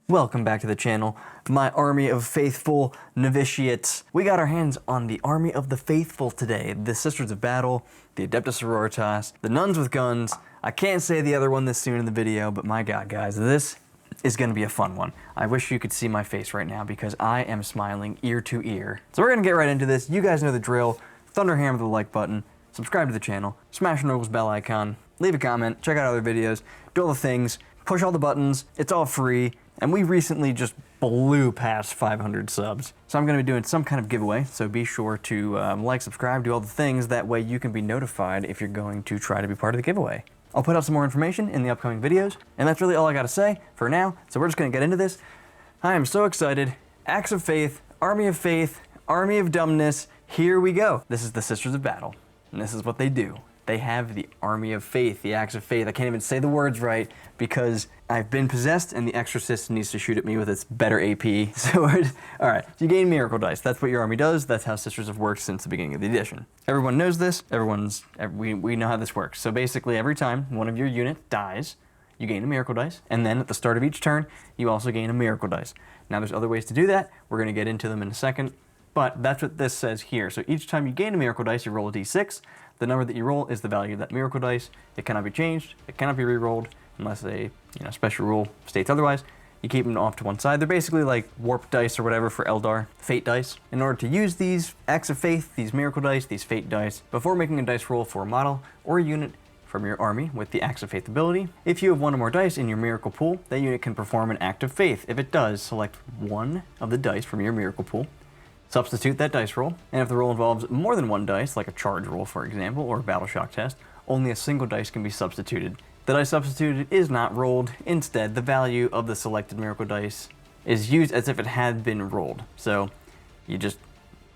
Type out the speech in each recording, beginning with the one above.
Welcome back to the channel, my army of faithful novitiates. We got our hands on the army of the faithful today. The Sisters of Battle, the Adepta Sororitas, the Nuns with guns. I can't say the other one this soon in the video, but my god guys, this is gonna be a fun one. I wish you could see my face right now because I am smiling ear to ear. So we're gonna get right into this. You guys know the drill. Thunder hammer the like button, subscribe to the channel, smash the Nogle's bell icon, leave a comment, check out other videos, do all the things, push all the buttons, it's all free. And we recently just blew past 500 subs. So I'm gonna be doing some kind of giveaway, so be sure to like, subscribe, do all the things, that way you can be notified if you're going to try to be part of the giveaway. I'll put out some more information in the upcoming videos, and that's really all I gotta say for now, so we're just gonna get into this. I am so excited. Acts of Faith, Army of Faith, Army of Dumbness, here we go. This is the Sisters of Battle, and this is what they do. They have the Army of Faith, the Acts of Faith. I can't even say the words right because I've been possessed and the Exorcist needs to shoot at me with its better AP. So, all right, so you gain miracle dice. That's what your army does. That's how Sisters have worked since the beginning of the edition. Everyone knows this. We know how this works. So basically every time one of your unit dies, you gain a miracle dice. And then at the start of each turn, you also gain a miracle dice. Now there's other ways to do that. We're gonna get into them in a second, but that's what this says here. So each time you gain a miracle dice, you roll a d6. The number that you roll is the value of that miracle dice. It cannot be changed. It cannot be re-rolled unless a special rule states otherwise. You keep them off to one side. They're basically like warp dice or whatever for Eldar, fate dice. In order to use these acts of faith, these miracle dice, these fate dice, before making a dice roll for a model or a unit from your army with the acts of faith ability, if you have one or more dice in your miracle pool, that unit can perform an act of faith. If it does, select one of the dice from your miracle pool, substitute that dice roll, and if the roll involves more than one dice, like a charge roll for example, or a battle shock test, only a single dice can be substituted. The dice substituted is not rolled. Instead, the value of the selected miracle dice is used as if it had been rolled. So you just,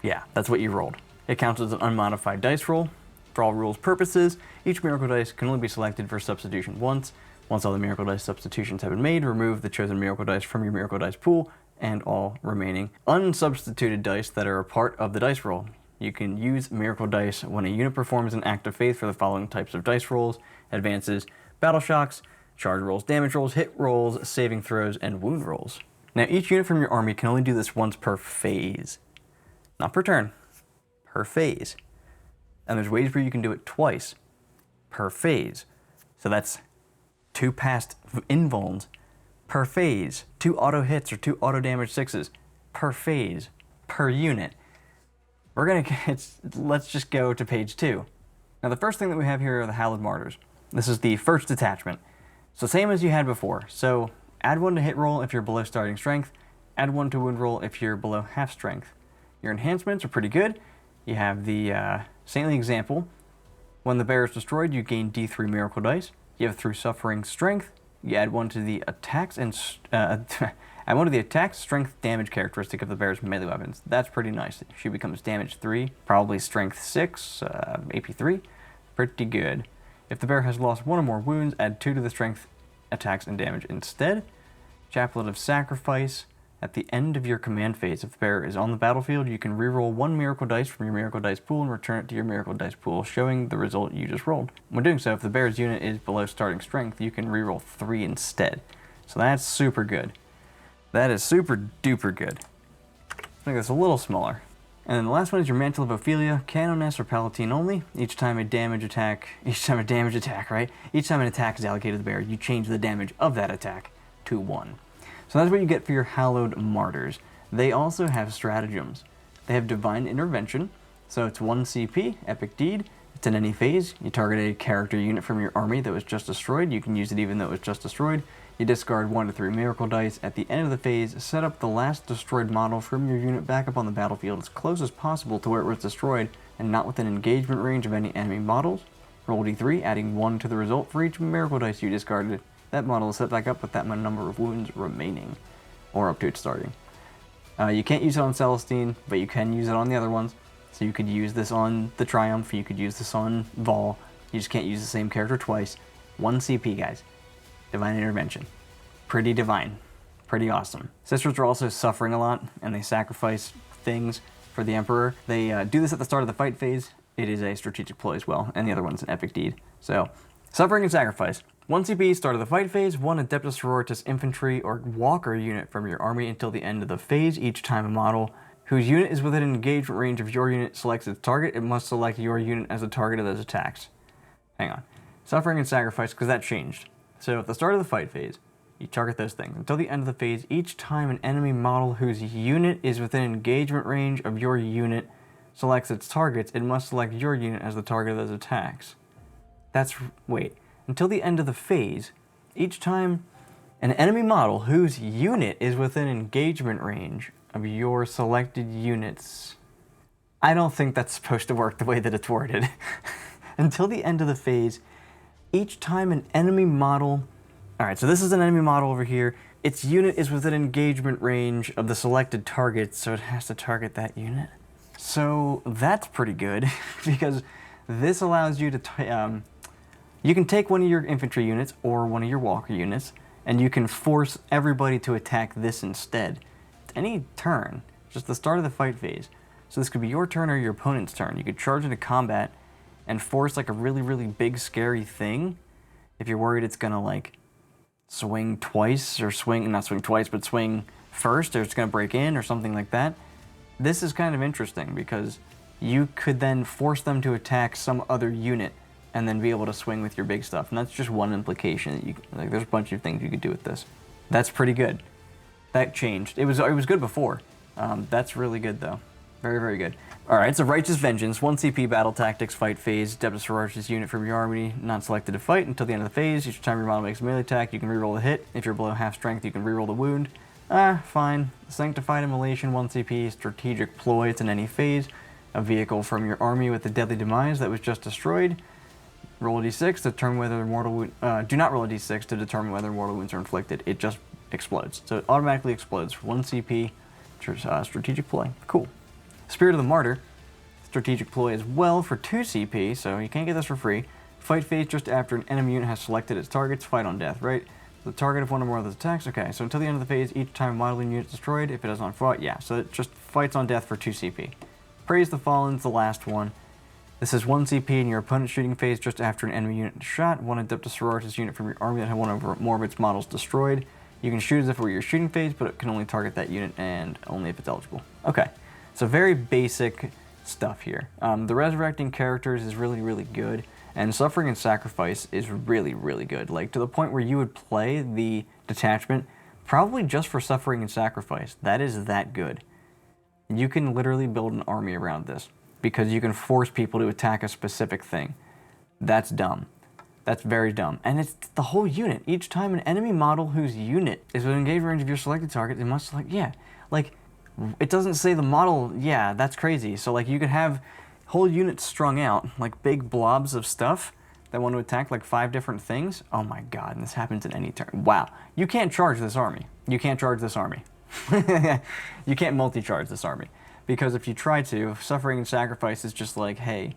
yeah, that's what you rolled. It counts as an unmodified dice roll. For all rules purposes, each miracle dice can only be selected for substitution once. Once all the miracle dice substitutions have been made, remove the chosen miracle dice from your miracle dice pool and all remaining unsubstituted dice that are a part of the dice roll. You can use miracle dice when a unit performs an act of faith for the following types of dice rolls: advances, battle shocks, charge rolls, damage rolls, hit rolls, saving throws, and wound rolls. Now each unit from your army can only do this once per phase. Not per turn, per phase. And there's ways where you can do it twice per phase. So that's 2 past invulns per phase, 2 auto hits or 2 auto damage 6s per phase, per unit. Let's just go to page 2. Now the first thing that we have here are the Hallowed Martyrs. This is the first detachment. So same as you had before. So add 1 to hit roll if you're below starting strength, add 1 to wound roll if you're below half strength. Your enhancements are pretty good. You have the Saintly Example. When the bear is destroyed, you gain D3 miracle dice. You have Through Suffering Strength. You add 1 to the attacks and add 1 to the attack strength damage characteristic of the bear's melee weapons. That's pretty nice. She becomes damage 3, probably strength 6, AP 3. Pretty good. If the bear has lost 1 or more wounds, add 2 to the strength, attacks, and damage instead. Chaplet of Sacrifice. At the end of your command phase, if the bear is on the battlefield, you can reroll 1 miracle dice from your miracle dice pool and return it to your miracle dice pool, showing the result you just rolled. When doing so, if the bear's unit is below starting strength, you can reroll 3 instead. So that's super good. That is super duper good. I think that's a little smaller. And then the last one is your Mantle of Ophelia, Canoness or Palatine only. Each time an attack is allocated to the bear, you change the damage of that attack to 1. So that's what you get for your Hallowed Martyrs. They also have stratagems. They have Divine Intervention, so it's 1 CP, Epic Deed. It's in any phase. You target a character unit from your army that was just destroyed. You can use it even though it was just destroyed. You discard 1 to 3 miracle dice. At the end of the phase, set up the last destroyed model from your unit back up on the battlefield as close as possible to where it was destroyed and not within engagement range of any enemy models. Roll D3, adding 1 to the result for each miracle dice you discarded. That model is set back up with that number of wounds remaining, or up to its starting. You can't use it on Celestine, but you can use it on the other ones. So you could use this on the Triumph, you could use this on Vol. You just can't use the same character twice. 1 CP, guys. Divine Intervention. Pretty divine. Pretty awesome. Sisters are also suffering a lot, and they sacrifice things for the Emperor. They do this at the start of the fight phase. It is a strategic ploy as well, and the other one's an epic deed. So, suffering and sacrifice. 1 CP, start of the fight phase, 1 Adepta Sororitas infantry or walker unit from your army until the end of the phase. Each time a model whose unit is within engagement range of your unit selects its target, it must select your unit as a target of those attacks. Hang on. Suffering and sacrifice, because that changed. So at the start of the fight phase, you target those things. Until the end of the phase, each time an enemy model whose unit is within engagement range of your unit selects its targets, it must select your unit as the target of those attacks. Wait. Until the end of the phase, each time an enemy model whose unit is within engagement range of your selected units. I don't think that's supposed to work the way that it's worded. Until the end of the phase, each time an enemy model... Alright, so this is an enemy model over here. Its unit is within engagement range of the selected target, so it has to target that unit. So that's pretty good, because this allows you to... you can take one of your infantry units or one of your walker units, and you can force everybody to attack this instead. Any turn, just the start of the fight phase. So this could be your turn or your opponent's turn. You could charge into combat and force like a really, really big, scary thing. If you're worried it's gonna like swing twice, or not swing twice, but swing first, or it's gonna break in or something like that. This is kind of interesting because you could then force them to attack some other unit and then be able to swing with your big stuff. And that's just one implication. There's a bunch of things you could do with this. That's pretty good. That changed. It was good before. That's really good though. Very, very good. Alright, so Righteous Vengeance, 1 CP battle tactics, fight phase, Adepta Sororitas unit from your army, not selected to fight until the end of the phase. Each time your model makes a melee attack, you can reroll the hit. If you're below half strength, you can reroll the wound. Fine. Sanctified Immolation, 1 CP, strategic ploy, it's in any phase. A vehicle from your army with a deadly demise that was just destroyed. Roll a d6 to determine whether mortal wound... do not roll a d6 to determine whether mortal wounds are inflicted. It just explodes. So it automatically explodes. 1 CP, strategic ploy. Cool. Spirit of the Martyr, strategic ploy as well for 2 CP, so you can't get this for free. Fight phase just after an enemy unit has selected its targets. Fight on death, right? The target of one or more of those attacks. Okay, so until the end of the phase, each time a modeling unit is destroyed, if it has not fought, yeah. So it just fights on death for 2 CP. Praise the Fallen's the last one. This is 1 CP in your opponent's shooting phase just after an enemy unit is shot. 1 Adepta Sororitas unit from your army that had one or more of its models destroyed. You can shoot as if it were your shooting phase, but it can only target that unit and only if it's eligible. Okay, so very basic stuff here. The resurrecting characters is really, really good, and Suffering and Sacrifice is really, really good. Like, to the point where you would play the Detachment probably just for Suffering and Sacrifice. That is that good. You can literally build an army around this, because you can force people to attack a specific thing. That's dumb. That's very dumb. And it's the whole unit. Each time an enemy model whose unit is within engagement range of your selected target, it must select, yeah. Like, it doesn't say the model, yeah, that's crazy. So like you could have whole units strung out, like big blobs of stuff that want to attack like 5 different things. Oh my god, and this happens in any turn. Wow. You can't charge this army. You can't charge this army. You can't multi-charge this army. Because if you try to, Suffering and Sacrifice is just like, hey,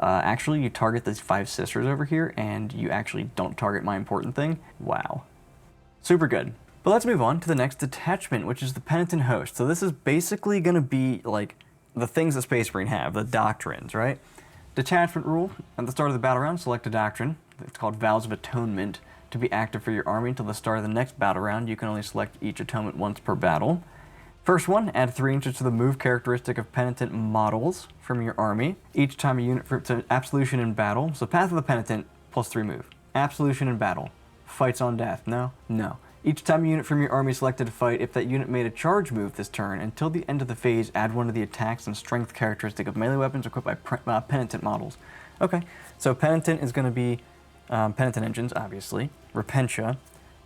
actually you target these 5 sisters over here and you actually don't target my important thing. Wow. Super good. But let's move on to the next detachment, which is the Penitent Host. So this is basically going to be like the things that Space Marine have, the doctrines, right? Detachment rule, at the start of the battle round, select a doctrine. It's called Vows of Atonement to be active for your army until the start of the next battle round. You can only select each atonement once per battle. First one, add 3 inches to the move characteristic of Penitent models from your army. Each time a unit to Absolution in battle. So Path of the Penitent, plus 3 move. Absolution in battle. Fights on death. No? No. Each time a unit from your army selected to fight, if that unit made a charge move this turn, until the end of the phase, add 1 to the attacks and strength characteristic of melee weapons equipped by Penitent models. Okay, so Penitent is going to be Penitent Engines, obviously, Repentia,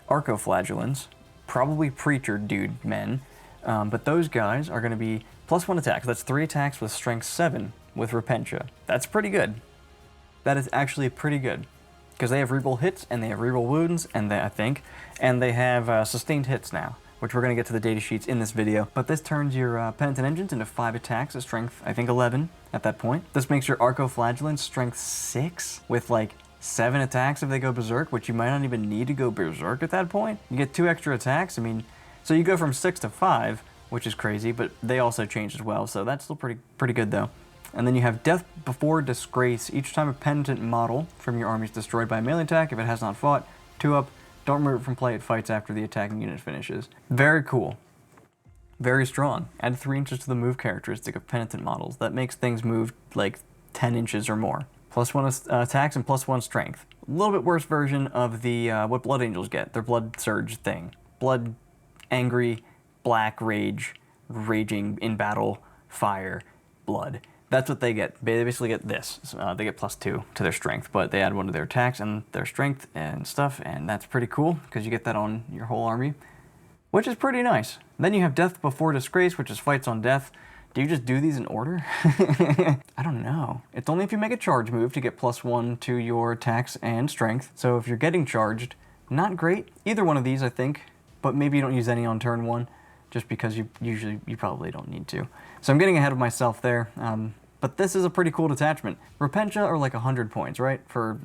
Arcoflagellants, probably Preacher Dude men, but those guys are going to be plus 1 attack. So that's 3 attacks with strength 7 with Repentia. That's pretty good. That is actually pretty good. Because they have reroll hits, and they have reroll wounds, and they have sustained hits now, which we're going to get to the data sheets in this video. But this turns your Penitent Engines into 5 attacks at strength, I think 11 at that point. This makes your Arcoflagellants strength 6 with like 7 attacks if they go berserk, which you might not even need to go berserk at that point. You get 2 extra attacks. I mean, so you go from 6 to 5, which is crazy, but they also change as well, so that's still pretty good though. And then you have Death Before Disgrace. Each time a Penitent model from your army is destroyed by a melee attack, if it has not fought, 2 up, don't remove it from play, it fights after the attacking unit finishes. Very cool. Very strong. Add 3 inches to the move characteristic of Penitent models. That makes things move like 10 inches or more. +1 attacks and +1 strength. A little bit worse version of the what Blood Angels get, their Blood Surge thing. Blood, angry, black, rage, raging in battle, fire, blood. That's what they get. They basically get this. They get +2 to their strength, but they add 1 to their attacks and their strength and stuff, and that's pretty cool because you get that on your whole army, which is pretty nice. Then you have Death Before Disgrace, which is fights on death. Do you just do these in order? I don't know. It's only if you make a charge move to get +1 to your attacks and strength. So if you're getting charged, not great. Either one of these, I think, but maybe you don't use any on turn 1, just because you probably don't need to. So I'm getting ahead of myself there, but this is a pretty cool detachment. Repentia are like 100 points, right? For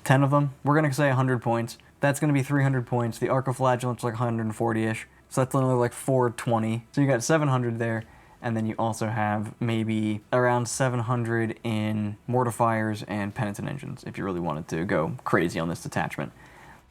10 of them, we're gonna say 100 points. That's gonna be 300 points. The Archiflagellant's like 140-ish, so that's another like 420. So you got 700 there. And then you also have maybe around 700 in Mortifiers and Penitent Engines if you really wanted to go crazy on this detachment.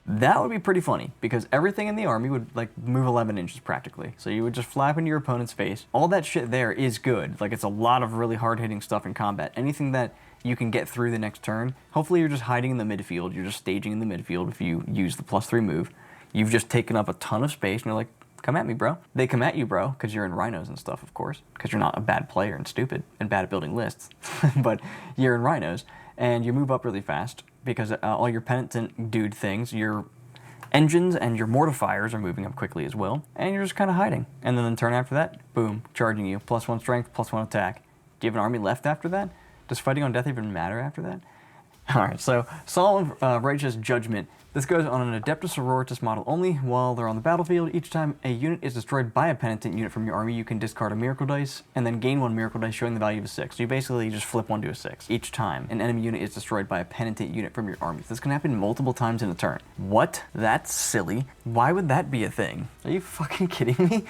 That would be pretty funny because everything in the army would like move 11 inches practically. So you would just flap into your opponent's face. All that shit there is good. Like it's a lot of really hard-hitting stuff in combat. Anything that you can get through the next turn. Hopefully you're just hiding in the midfield. You're just staging in the midfield if you use the +3 move. You've just taken up a ton of space and you're like, come at me, bro. They come at you, bro, because you're in rhinos and stuff, of course, because you're not a bad player and stupid and bad at building lists, but you're in rhinos, and you move up really fast because all your penitent dude things, your engines and your mortifiers are moving up quickly as well, and you're just kind of hiding. And then the turn after that, boom, charging you, +1 strength, +1 attack. Do you have an army left after that? Does fighting on death even matter after that? All right, so Psalm of Righteous Judgment. This goes on an Adepta Sororitas model only while they're on the battlefield. Each time a unit is destroyed by a penitent unit from your army, you can discard a miracle dice and then gain 1 miracle dice showing the value of a 6. So you basically just flip 1 to a 6 each time an enemy unit is destroyed by a penitent unit from your army. This can happen multiple times in a turn. What? That's silly. Why would that be a thing? Are you fucking kidding me?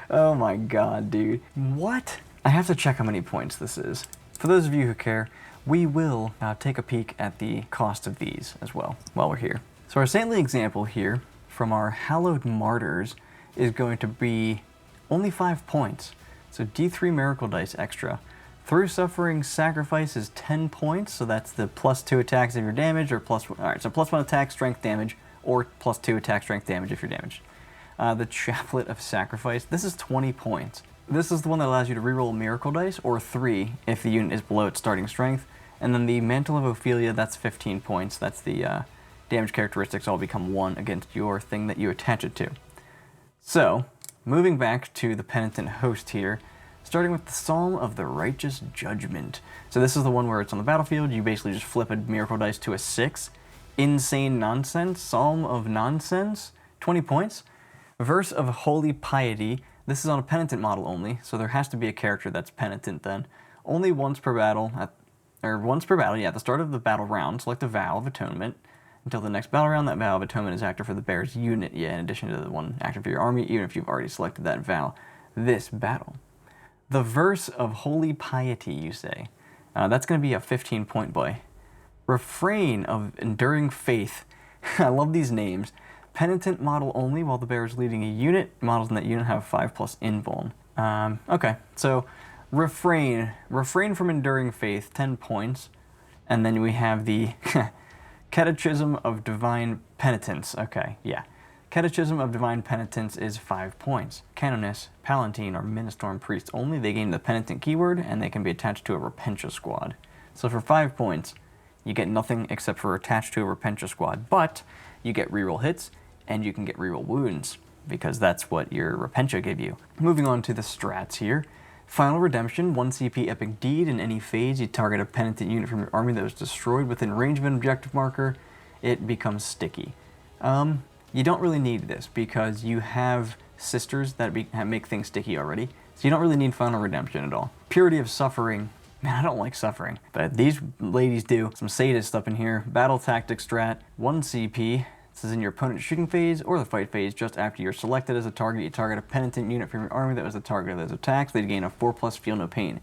Oh my god, dude. What? I have to check how many points this is. For those of you who care, we will take a peek at the cost of these as well while we're here. So our saintly example here from our Hallowed Martyrs is going to be only 5 points. So D3 Miracle Dice extra. Through Suffering Sacrifice is 10 points, so that's the +2 attacks if you're damaged, or alright, so +1 attack, strength damage, or +2 attack, strength damage if you're damaged. The Chaplet of Sacrifice, this is 20 points. This is the one that allows you to reroll a Miracle Dice, or 3 if the unit is below its starting strength. And then the Mantle of Ophelia, that's 15 points. That's the damage characteristics all become 1 against your thing that you attach it to. So, moving back to the Penitent host here, starting with the Psalm of the Righteous Judgment. So this is the one where it's on the battlefield, you basically just flip a Miracle Dice to a 6. Insane Nonsense, Psalm of Nonsense, 20 points. Verse of Holy Piety, this is on a Penitent model only, so there has to be a character that's Penitent then. Only once per battle, at the start of the battle round, select a Vow of Atonement. Until the next battle round, that Vow of Atonement is active for the bear's unit, in addition to the one active for your army, even if you've already selected that vow this battle. The Verse of Holy Piety, you say. That's going to be a 15-point boy. Refrain of Enduring Faith. I love these names. Penitent model only while the bear is leading a unit. Models in that unit have 5+ invuln. Okay, so refrain from Enduring Faith, 10 points. And then we have the Catechism of Divine Penitence. Okay, yeah. Catechism of Divine Penitence is 5 points. Canoness, Palatine, or Ministorm Priest only. They gain the Penitent keyword, and they can be attached to a Repentia squad. So for 5 points, you get nothing except for attached to a Repentia squad, but you get reroll hits, and you can get reroll wounds, because that's what your Repentia give you. Moving on to the strats here. Final Redemption, 1 CP Epic Deed. In any phase, you target a Penitent unit from your army that was destroyed within range of an objective marker. It becomes sticky. You don't really need this, because you have sisters that make things sticky already, so you don't really need Final Redemption at all. Purity of Suffering. Man, I don't like suffering, but these ladies do. Some sadist up in here. Battle Tactics strat, 1 CP. This is in your opponent's shooting phase or the fight phase. Just after you're selected as a target, you target a Penitent unit from your army that was the target of those attacks. They gain a 4+ Feel No Pain.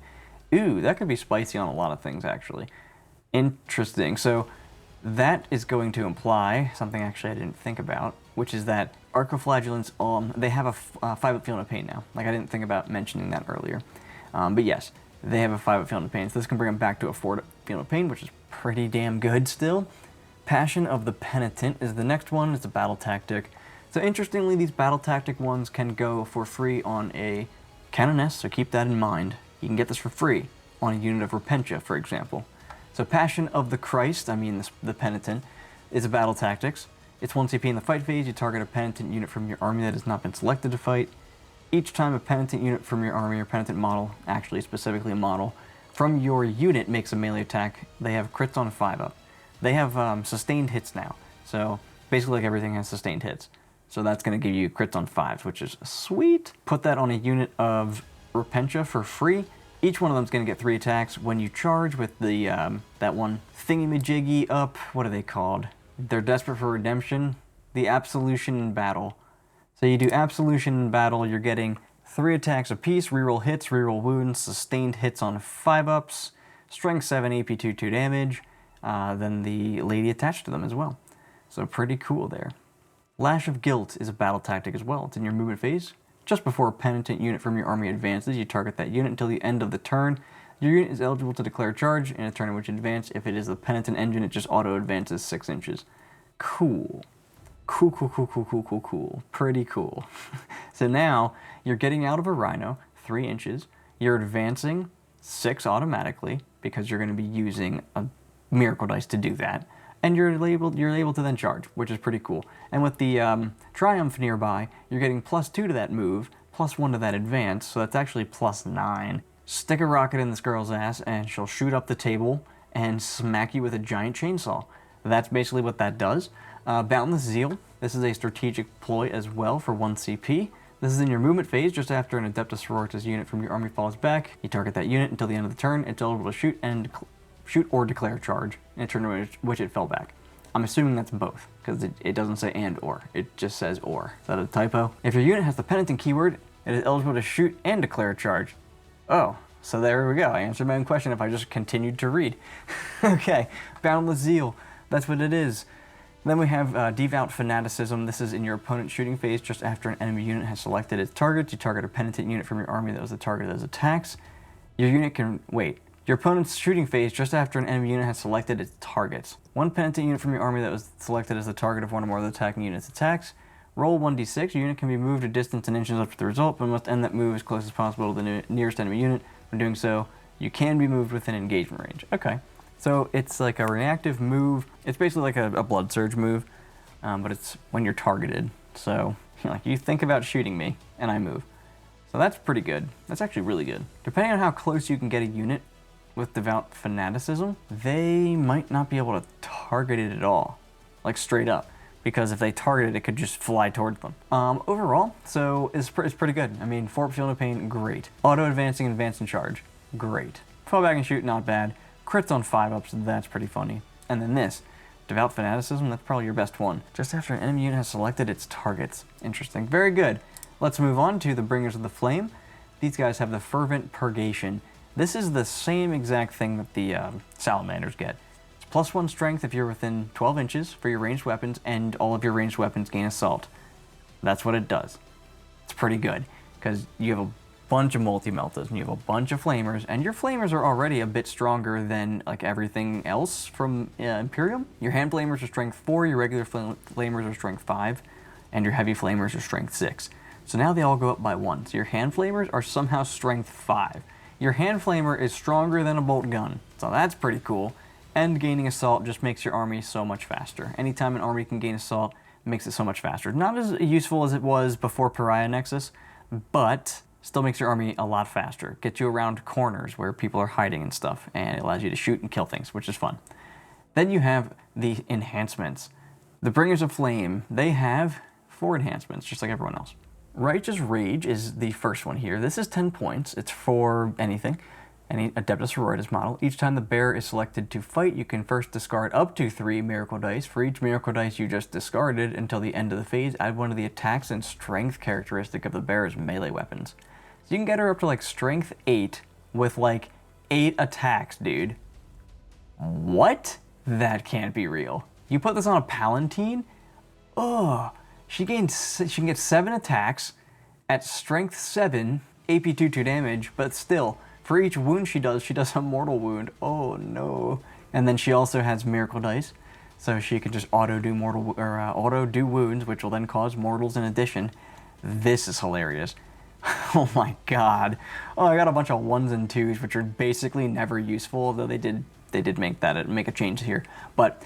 Ooh, that could be spicy on a lot of things, actually. Interesting. So, that is going to imply something actually I didn't think about, which is that Arcoflagellants, they have a 5-up Feeling of Pain now. Like, I didn't think about mentioning that earlier. But yes, they have a 5-up Feeling of Pain, so this can bring them back to a 4-up Feeling of Pain, which is pretty damn good still. Passion of the Penitent is the next one. It's a battle tactic. So interestingly, these battle tactic ones can go for free on a Canoness, so keep that in mind. You can get this for free on a unit of Repentia, for example. So Passion of the Christ, the Penitent, is a battle tactics. It's 1 CP in the fight phase. You target a Penitent unit from your army that has not been selected to fight. Each time a Penitent unit from your army or Penitent model, actually specifically a model, from your unit makes a melee attack, they have crits on 5-up. They have sustained hits now. So basically like everything has sustained hits. So that's going to give you crits on 5s, which is sweet. Put that on a unit of Repentia for free. Each one of them is going to get 3 attacks. When you charge with the that one thingy-majiggy up, what are they called? They're desperate for redemption. The Absolution in Battle. So you do Absolution in Battle, you're getting 3 attacks apiece, reroll hits, reroll wounds, sustained hits on 5-ups, strength 7, AP 2 damage, then the lady attached to them as well. So pretty cool there. Lash of Guilt is a battle tactic as well. It's in your movement phase. Just before a Penitent unit from your army advances, you target that unit until the end of the turn. Your unit is eligible to declare charge in a turn in which it advances. If it is the Penitent engine, it just auto-advances 6 inches. Cool. Cool. Pretty cool. So now, you're getting out of a Rhino, 3 inches. You're advancing 6 automatically, because you're going to be using a Miracle Dice to do that. And you're able to then charge, which is pretty cool. And with the Triumph nearby, you're getting +2 to that move, +1 to that advance, so that's actually +9. Stick a rocket in this girl's ass, and she'll shoot up the table and smack you with a giant chainsaw. That's basically what that does. Boundless Zeal, this is a strategic ploy as well for 1 CP. This is in your movement phase, just after an Adepta Sororitas unit from your army falls back. You target that unit until the end of the turn. It's eligible to shoot or declare charge in a turn in which it fell back. I'm assuming that's both, because it doesn't say and or, it just says or. Is that a typo? If your unit has the Penitent keyword, it is eligible to shoot and declare charge. Oh, so there we go. I answered my own question if I just continued to read. Okay, Boundless Zeal, that's what it is. Then we have Devout Fanaticism. This is in your opponent's shooting phase just after an enemy unit has selected its target. You target a Penitent unit from your army that was the target of those attacks. Your unit can, your opponent's shooting phase just after an enemy unit has selected its targets. 1 Penitent unit from your army that was selected as the target of one or more of the attacking unit's attacks. Roll 1d6. Your unit can be moved a distance in inches up to the result, but must end that move as close as possible to the nearest enemy unit. When doing so, you can be moved within engagement range. Okay. So it's like a reactive move. It's basically like a Blood Surge move, but it's when you're targeted. So you think about shooting me, and I move. So that's pretty good. That's actually really good. Depending on how close you can get a unit with Devout Fanaticism, they might not be able to target it at all, like straight up. Because if they target it, it could just fly towards them. Overall, so it's pretty good. 4-up Feeling of Pain, great. Auto-advancing, advance and charge, great. Fall back and shoot, not bad. Crits on 5-ups, that's pretty funny. And then this, Devout Fanaticism, that's probably your best one. Just after an enemy unit has selected its targets. Interesting, very good. Let's move on to the Bringers of the Flame. These guys have the Fervent Purgation. This is the same exact thing that the Salamanders get. It's +1 strength if you're within 12 inches for your ranged weapons, and all of your ranged weapons gain assault. That's what it does. It's pretty good, because you have a bunch of multi-meltas, and you have a bunch of flamers, and your flamers are already a bit stronger than like everything else from Imperium. Your hand flamers are strength 4, your regular flamers are strength 5, and your heavy flamers are strength 6. So now they all go up by 1. So your hand flamers are somehow strength 5. Your hand flamer is stronger than a bolt gun, so that's pretty cool. And gaining assault just makes your army so much faster. Anytime an army can gain assault, it makes it so much faster. Not as useful as it was before Pariah Nexus, but still makes your army a lot faster. Gets you around corners where people are hiding and stuff, and it allows you to shoot and kill things, which is fun. Then you have the enhancements. The Bringers of Flame, they have 4 enhancements, just like everyone else. Righteous Rage is the first one here. This is 10 points. It's for anything, any Adepta Sororitas model. Each time the bearer is selected to fight, you can first discard up to 3 Miracle Dice. For each Miracle Dice you just discarded until the end of the phase, add one of the attacks and strength characteristic of the bearer's melee weapons. So you can get her up to like strength 8 with like 8 attacks, dude. What? That can't be real. You put this on a Palatine? Oh, she can get 7 attacks at strength 7, AP 2 damage, but still, for each wound she does a mortal wound. Oh no. And then she also has miracle dice, so she can just auto do wounds, which will then cause mortals in addition. This is hilarious. Oh my god. Oh, I got a bunch of 1s and 2s, which are basically never useful, though they did make a change here. But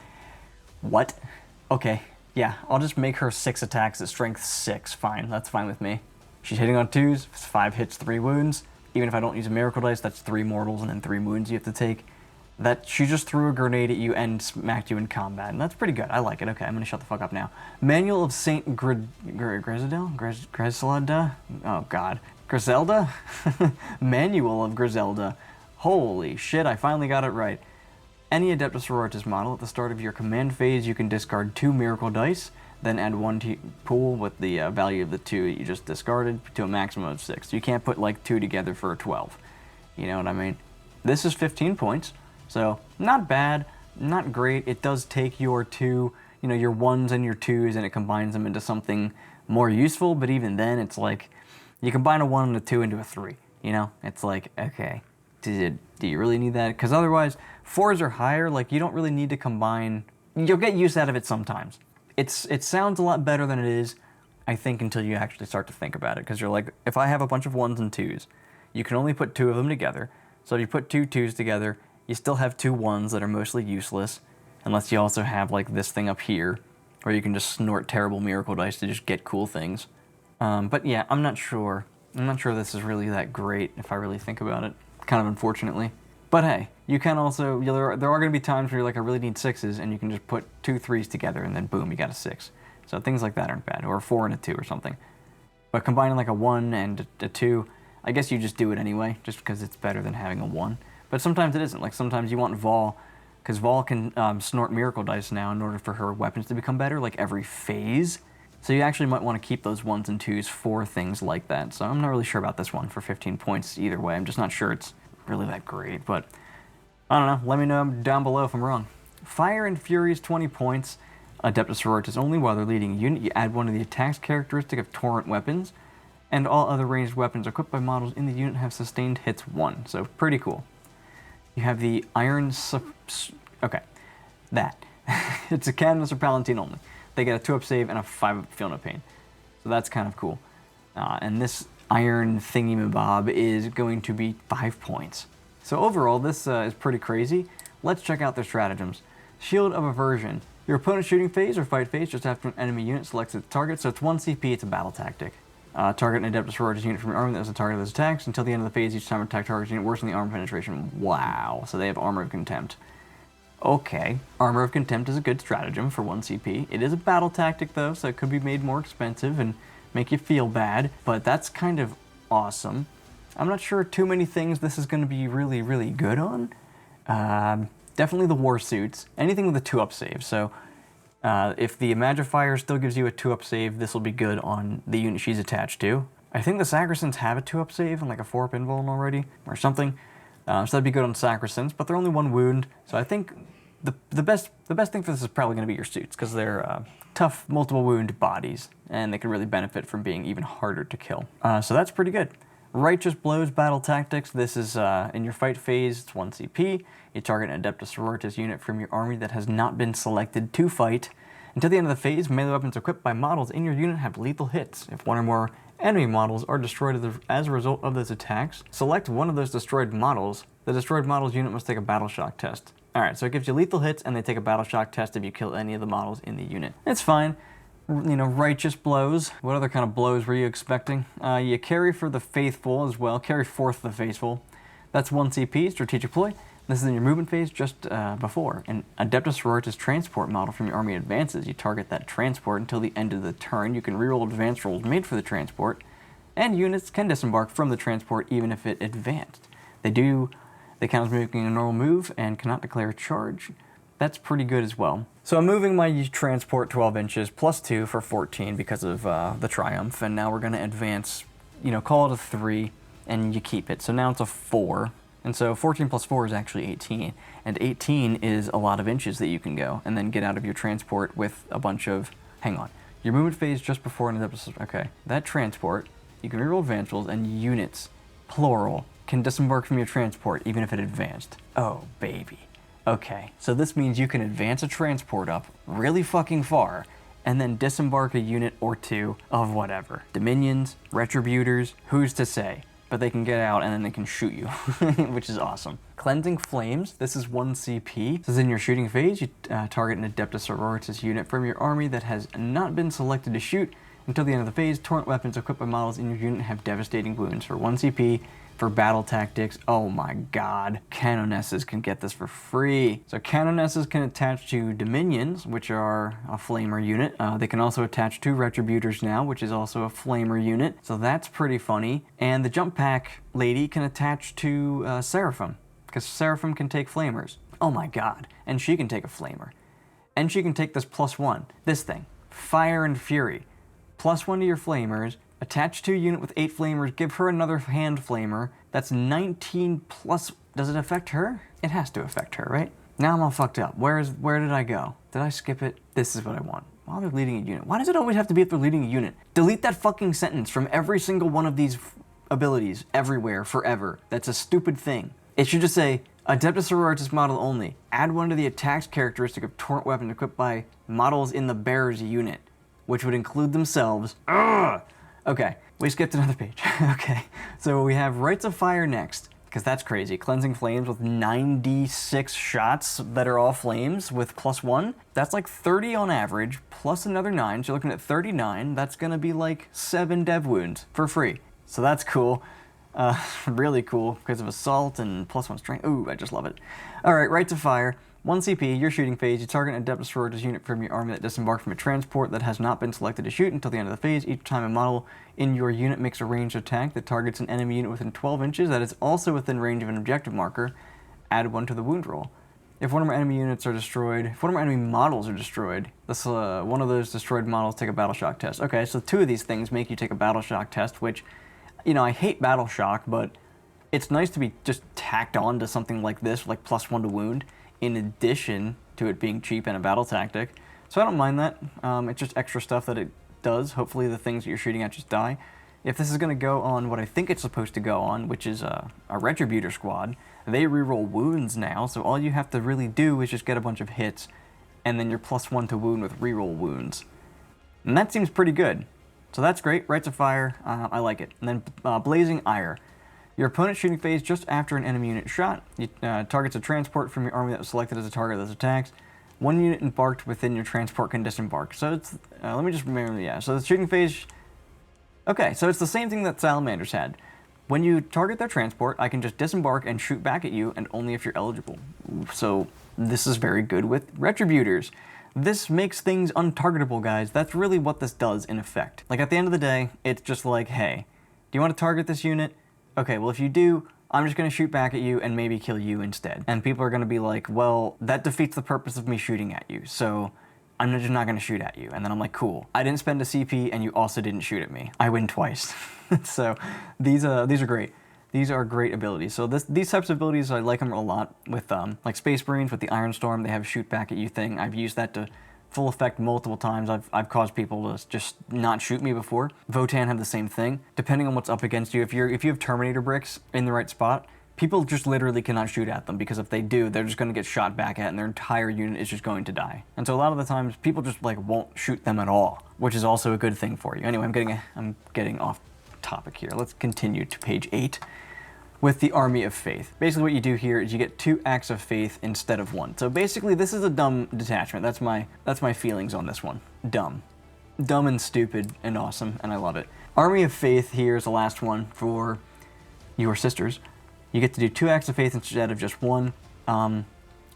what? Okay, yeah, I'll just make her 6 attacks at strength 6. Fine, that's fine with me. She's hitting on 2s, 5 hits, 3 wounds. Even if I don't use a miracle dice, that's 3 mortals and then 3 wounds you have to take. That she just threw a grenade at you and smacked you in combat, and that's pretty good. I like it. Okay, I'm gonna shut the fuck up now. Manual of Saint Griselda? Oh god, Griselda? Manual of Griselda. Holy shit, I finally got it right. Any Adepta Sororitas model at the start of your command phase, you can discard 2 miracle dice, then add 1 to pool with the value of the 2 that you just discarded to a maximum of 6. You can't put like 2 together for a 12. You know what I mean? This is 15 points, so not bad, not great. It does take your 2, your 1s and your 2s, and it combines them into something more useful, but even then, it's like, you combine a 1 and a 2 into a 3, It's like, okay, do you really need that? Because otherwise, 4s or higher, like, you don't really need to combine. You'll get use out of it sometimes. It sounds a lot better than it is, I think, until you actually start to think about it. Because you're like, if I have a bunch of 1s and 2s, you can only put 2 of them together. So if you put 2 2s together, you still have 2 1s that are mostly useless, unless you also have like this thing up here, where you can just snort terrible miracle dice to just get cool things. But yeah, I'm not sure. I'm not sure this is really that great if I really think about it, kind of unfortunately. But hey, you can also, there are going to be times where you're like, I really need 6s, and you can just put 2 3s together, and then boom, you got a 6. So things like that aren't bad, or a 4 and a 2 or something. But combining like a 1 and a 2, I guess you just do it anyway, just because it's better than having a 1. But sometimes it isn't. Like sometimes you want Vol, because Vol can snort miracle dice now in order for her weapons to become better, like every phase. So you actually might want to keep those 1s and 2s for things like that. So I'm not really sure about this one for 15 points either way. I'm just not sure it's really that great, but I don't know. Let me know down below if I'm wrong. Fire and Fury is 20 points. Adepta Sororitas only. While they're leading a unit, you add one of the attacks characteristic of Torrent weapons, and all other ranged weapons equipped by models in the unit have sustained hits 1. So pretty cool. You have the Iron okay, that. It's a Canvas or Palatine only. They get a 2-up save and a 5-up Feel No Pain. So that's kind of cool. And this Iron thingy-mabob is going to be 5 points. So overall, this is pretty crazy. Let's check out their stratagems. Shield of Aversion. Your opponent's shooting phase or fight phase just after an enemy unit selects its target, so it's 1 CP, it's a battle tactic. Target an Adepta Sororitas unit from your army that was the target of those attacks. Until the end of the phase, each time an attack targets unit worsen the armor penetration. Wow, so they have Armor of Contempt. Okay, Armor of Contempt is a good stratagem for 1 CP. It is a battle tactic though, so it could be made more expensive and make you feel bad, but that's kind of awesome. I'm not sure too many things this is going to be really, really good on. Definitely the war suits. Anything with a 2-up save. So if the Magifier still gives you a 2-up save, this will be good on the unit she's attached to. I think the Sacristans have a 2-up save and like a 4-up invuln already, or something. So that'd be good on Sacristans, but they're only 1 wound. So I think the best thing for this is probably going to be your suits, because they're tough, multiple wound bodies, and they can really benefit from being even harder to kill. So that's pretty good. Righteous Blows Battle Tactics. This is in your fight phase, it's 1 CP. You target an Adepta Sororitas unit from your army that has not been selected to fight. Until the end of the phase, melee weapons equipped by models in your unit have lethal hits. If 1 or more enemy models are destroyed as a result of those attacks, select one of those destroyed models. The destroyed models unit must take a battle shock test. Alright, so it gives you lethal hits, and they take a battle shock test if you kill any of the models in the unit. It's fine. Righteous Blows. What other kind of blows were you expecting? You carry for the Faithful as well. Carry forth the Faithful. That's 1 CP, Strategic Ploy. This is in your movement phase just before. An Adepta Sororitas transport model from your army advances. You target that transport until the end of the turn. You can reroll advance rolls made for the transport, and units can disembark from the transport even if it advanced. They count as making a normal move and cannot declare a charge. That's pretty good as well. So I'm moving my transport 12 inches plus 2 for 14 because of the Triumph, and now we're going to advance, call it a 3, and you keep it. So now it's a 4. And so 14 plus 4 is actually 18. And 18 is a lot of inches that you can go and then get out of your transport with a bunch of... Hang on. Your movement phase just before an episode... Okay. That transport, you can reroll advance rolls, and units, plural, can disembark from your transport even if it advanced. Oh, baby. Okay. So this means you can advance a transport up really fucking far and then disembark a unit or two of whatever. Dominions, Retributors, who's to say? But they can get out and then they can shoot you, which is awesome. Cleansing Flames, this is 1 CP. This is in your shooting phase. You target an Adepta Sororitas unit from your army that has not been selected to shoot until the end of the phase. Torrent weapons equipped by models in your unit have devastating wounds for 1 CP. For battle tactics, oh my god, Canonesses can get this for free. So Canonesses can attach to Dominions, which are a Flamer unit. They can also attach to Retributors now, which is also a Flamer unit. So that's pretty funny. And the Jump Pack lady can attach to Seraphim, because Seraphim can take Flamers. Oh my god, and she can take a Flamer. And she can take this +1, this thing, Fire and Fury. +1 to your Flamers, attach to a unit with 8 Flamers, give her another hand Flamer. That's 19 plus... Does it affect her? It has to affect her, right? Now I'm all fucked up. Where did I go? Did I skip it? This is what I want. While they're leading a unit. Why does it always have to be if they're leading a unit? Delete that fucking sentence from every single one of these abilities, everywhere, forever. That's a stupid thing. It should just say, Adepta Sororitas model only. Add 1 to the attacks characteristic of torrent weapon equipped by models in the bearer's unit, which would include themselves. Ugh! Okay, we skipped another page. Okay, so we have Rites of Fire next, because that's crazy. Cleansing Flames with 96 shots that are all flames with +1. That's like 30 on average, plus another 9, so you're looking at 39. That's gonna be like 7 dev wounds for free. So that's cool. Really cool, because of Assault and +1 Strength. Ooh, I just love it. Alright, Rites of Fire. 1 CP, your shooting phase, you target an Adepta Sororitas unit from your army that disembarked from a transport that has not been selected to shoot until the end of the phase. Each time a model in your unit makes a ranged attack that targets an enemy unit within 12 inches that is also within range of an objective marker, add 1 to the wound roll. If one of our enemy units are destroyed, if one of our enemy models are destroyed, this, one of those destroyed models take a battle shock test. Okay, so 2 of these things make you take a battle shock test, which, you know, I hate battle shock, but it's nice to be just tacked on to something like this, like +1 to wound, in addition to it being cheap and a battle tactic. So I don't mind that. It's just extra stuff that it does. Hopefully the things that you're shooting at just die. If this is going to go on what I think it's supposed to go on, which is a Retributor squad, they reroll wounds now, so all you have to really do is just get a bunch of hits, and then you're +1 to wound with reroll wounds. And that seems pretty good. So that's great. Rites of Fire, I like it. And then Blazing Ire. Your opponent's shooting phase just after an enemy unit shot. You targets a transport from your army that was selected as a target of those attacks. 1 unit embarked within your transport can disembark. So it's, let me just remember, yeah. So the shooting phase, okay, so it's the same thing that Salamanders had. When you target their transport, I can just disembark and shoot back at you, and only if you're eligible. So this is very good with Retributors. This makes things untargetable, guys. That's really what this does in effect. Like at the end of the day, it's just like, hey, do you want to target this unit? Okay, well if you do, I'm just going to shoot back at you and maybe kill you instead. And people are going to be like, well, that defeats the purpose of me shooting at you, so I'm just not going to shoot at you. And then I'm like, cool, I didn't spend a CP and you also didn't shoot at me. I win twice. So these are great. These are great abilities. So these types of abilities, I like them a lot with like Space Marines with the Iron Storm. They have a shoot back at you thing. I've used that to full effect multiple times. I've caused people to just not shoot me before. Votan have the same thing. Depending on what's up against you, if you have Terminator bricks in the right spot, people just literally cannot shoot at them, because if they do, they're just going to get shot back at and their entire unit is just going to die. And so a lot of the times, people just like won't shoot them at all, which is also a good thing for you. Anyway, I'm getting off topic here. Let's continue to page 8. With the Army of Faith. Basically what you do here is you get 2 acts of faith instead of 1. So basically this is a dumb detachment. That's my feelings on this one. Dumb. Dumb and stupid and awesome, and I love it. Army of Faith here is the last one for your sisters. You get to do 2 acts of faith instead of just 1.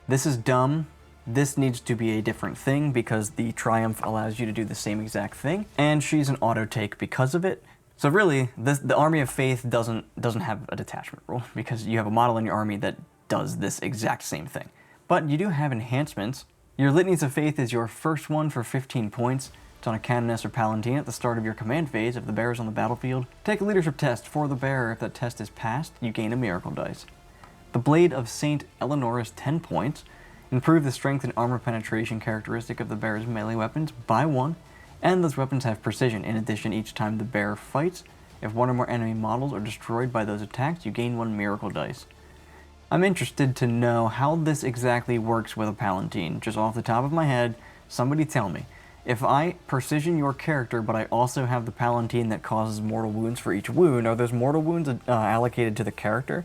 This is dumb. This needs to be a different thing because the Triumph allows you to do the same exact thing, and she's an auto take because of it. So really, the Army of Faith doesn't have a detachment rule, because you have a model in your army that does this exact same thing. But you do have enhancements. Your Litanies of Faith is your first one for 15 points. It's on a Canoness or Paladin at the start of your command phase if the bearer's on the battlefield. Take a leadership test for the bearer. If that test is passed, you gain a miracle dice. The Blade of Saint Eleanor is 10 points. Improve the strength and armor penetration characteristic of the bearer's melee weapons by 1, and those weapons have precision. In addition, each time the bearer fights, if one or more enemy models are destroyed by those attacks, you gain 1 miracle dice. I'm interested to know how this exactly works with a Palatine. Just off the top of my head, somebody tell me. If I precision your character, but I also have the Palatine that causes mortal wounds for each wound, are those mortal wounds allocated to the character?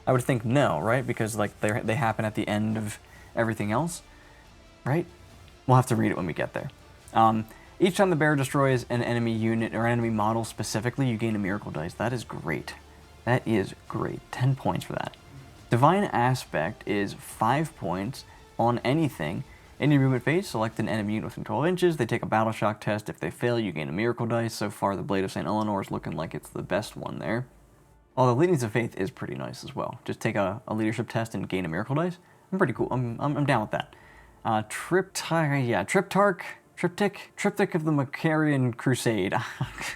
I would think no, right? Because like they happen at the end of everything else, right? We'll have to read it when we get there. Each time the bearer destroys an enemy unit or enemy model specifically, you gain a miracle dice. That is great. That is great. 10 points for that. Divine Aspect is 5 points on anything. In your movement phase, select an enemy unit within 12 inches. They take a battle shock test. If they fail, you gain a miracle dice. So far, the Blade of St. Eleanor is looking like it's the best one there. Although Leadings of Faith is pretty nice as well. Just take a leadership test and gain a miracle dice. I'm pretty cool. I'm down with that. Triptych of the Macarian Crusade,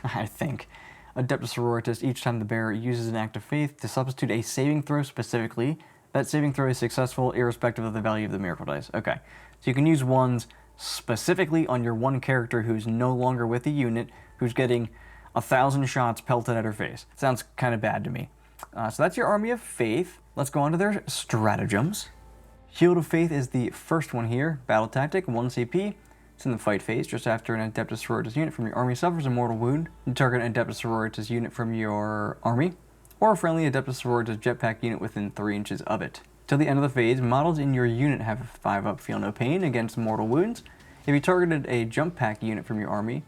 I think. Adepta Sororitas, each time the bearer uses an act of faith to substitute a saving throw specifically, that saving throw is successful irrespective of the value of the miracle dice. Okay, so you can use ones specifically on your one character who's no longer with the unit, who's getting 1,000 shots pelted at her face. Sounds kind of bad to me. So that's your Army of Faith. Let's go on to their stratagems. Shield of Faith is the first one here. Battle Tactic, 1 CP. It's in the fight phase. Just after an Adepta Sororitas unit from your army suffers a mortal wound, you target an Adepta Sororitas unit from your army, or a friendly Adepta Sororitas jetpack unit within 3 inches of it. Till the end of the phase, models in your unit have 5 up, feel no pain against mortal wounds. If you targeted a jump pack unit from your army,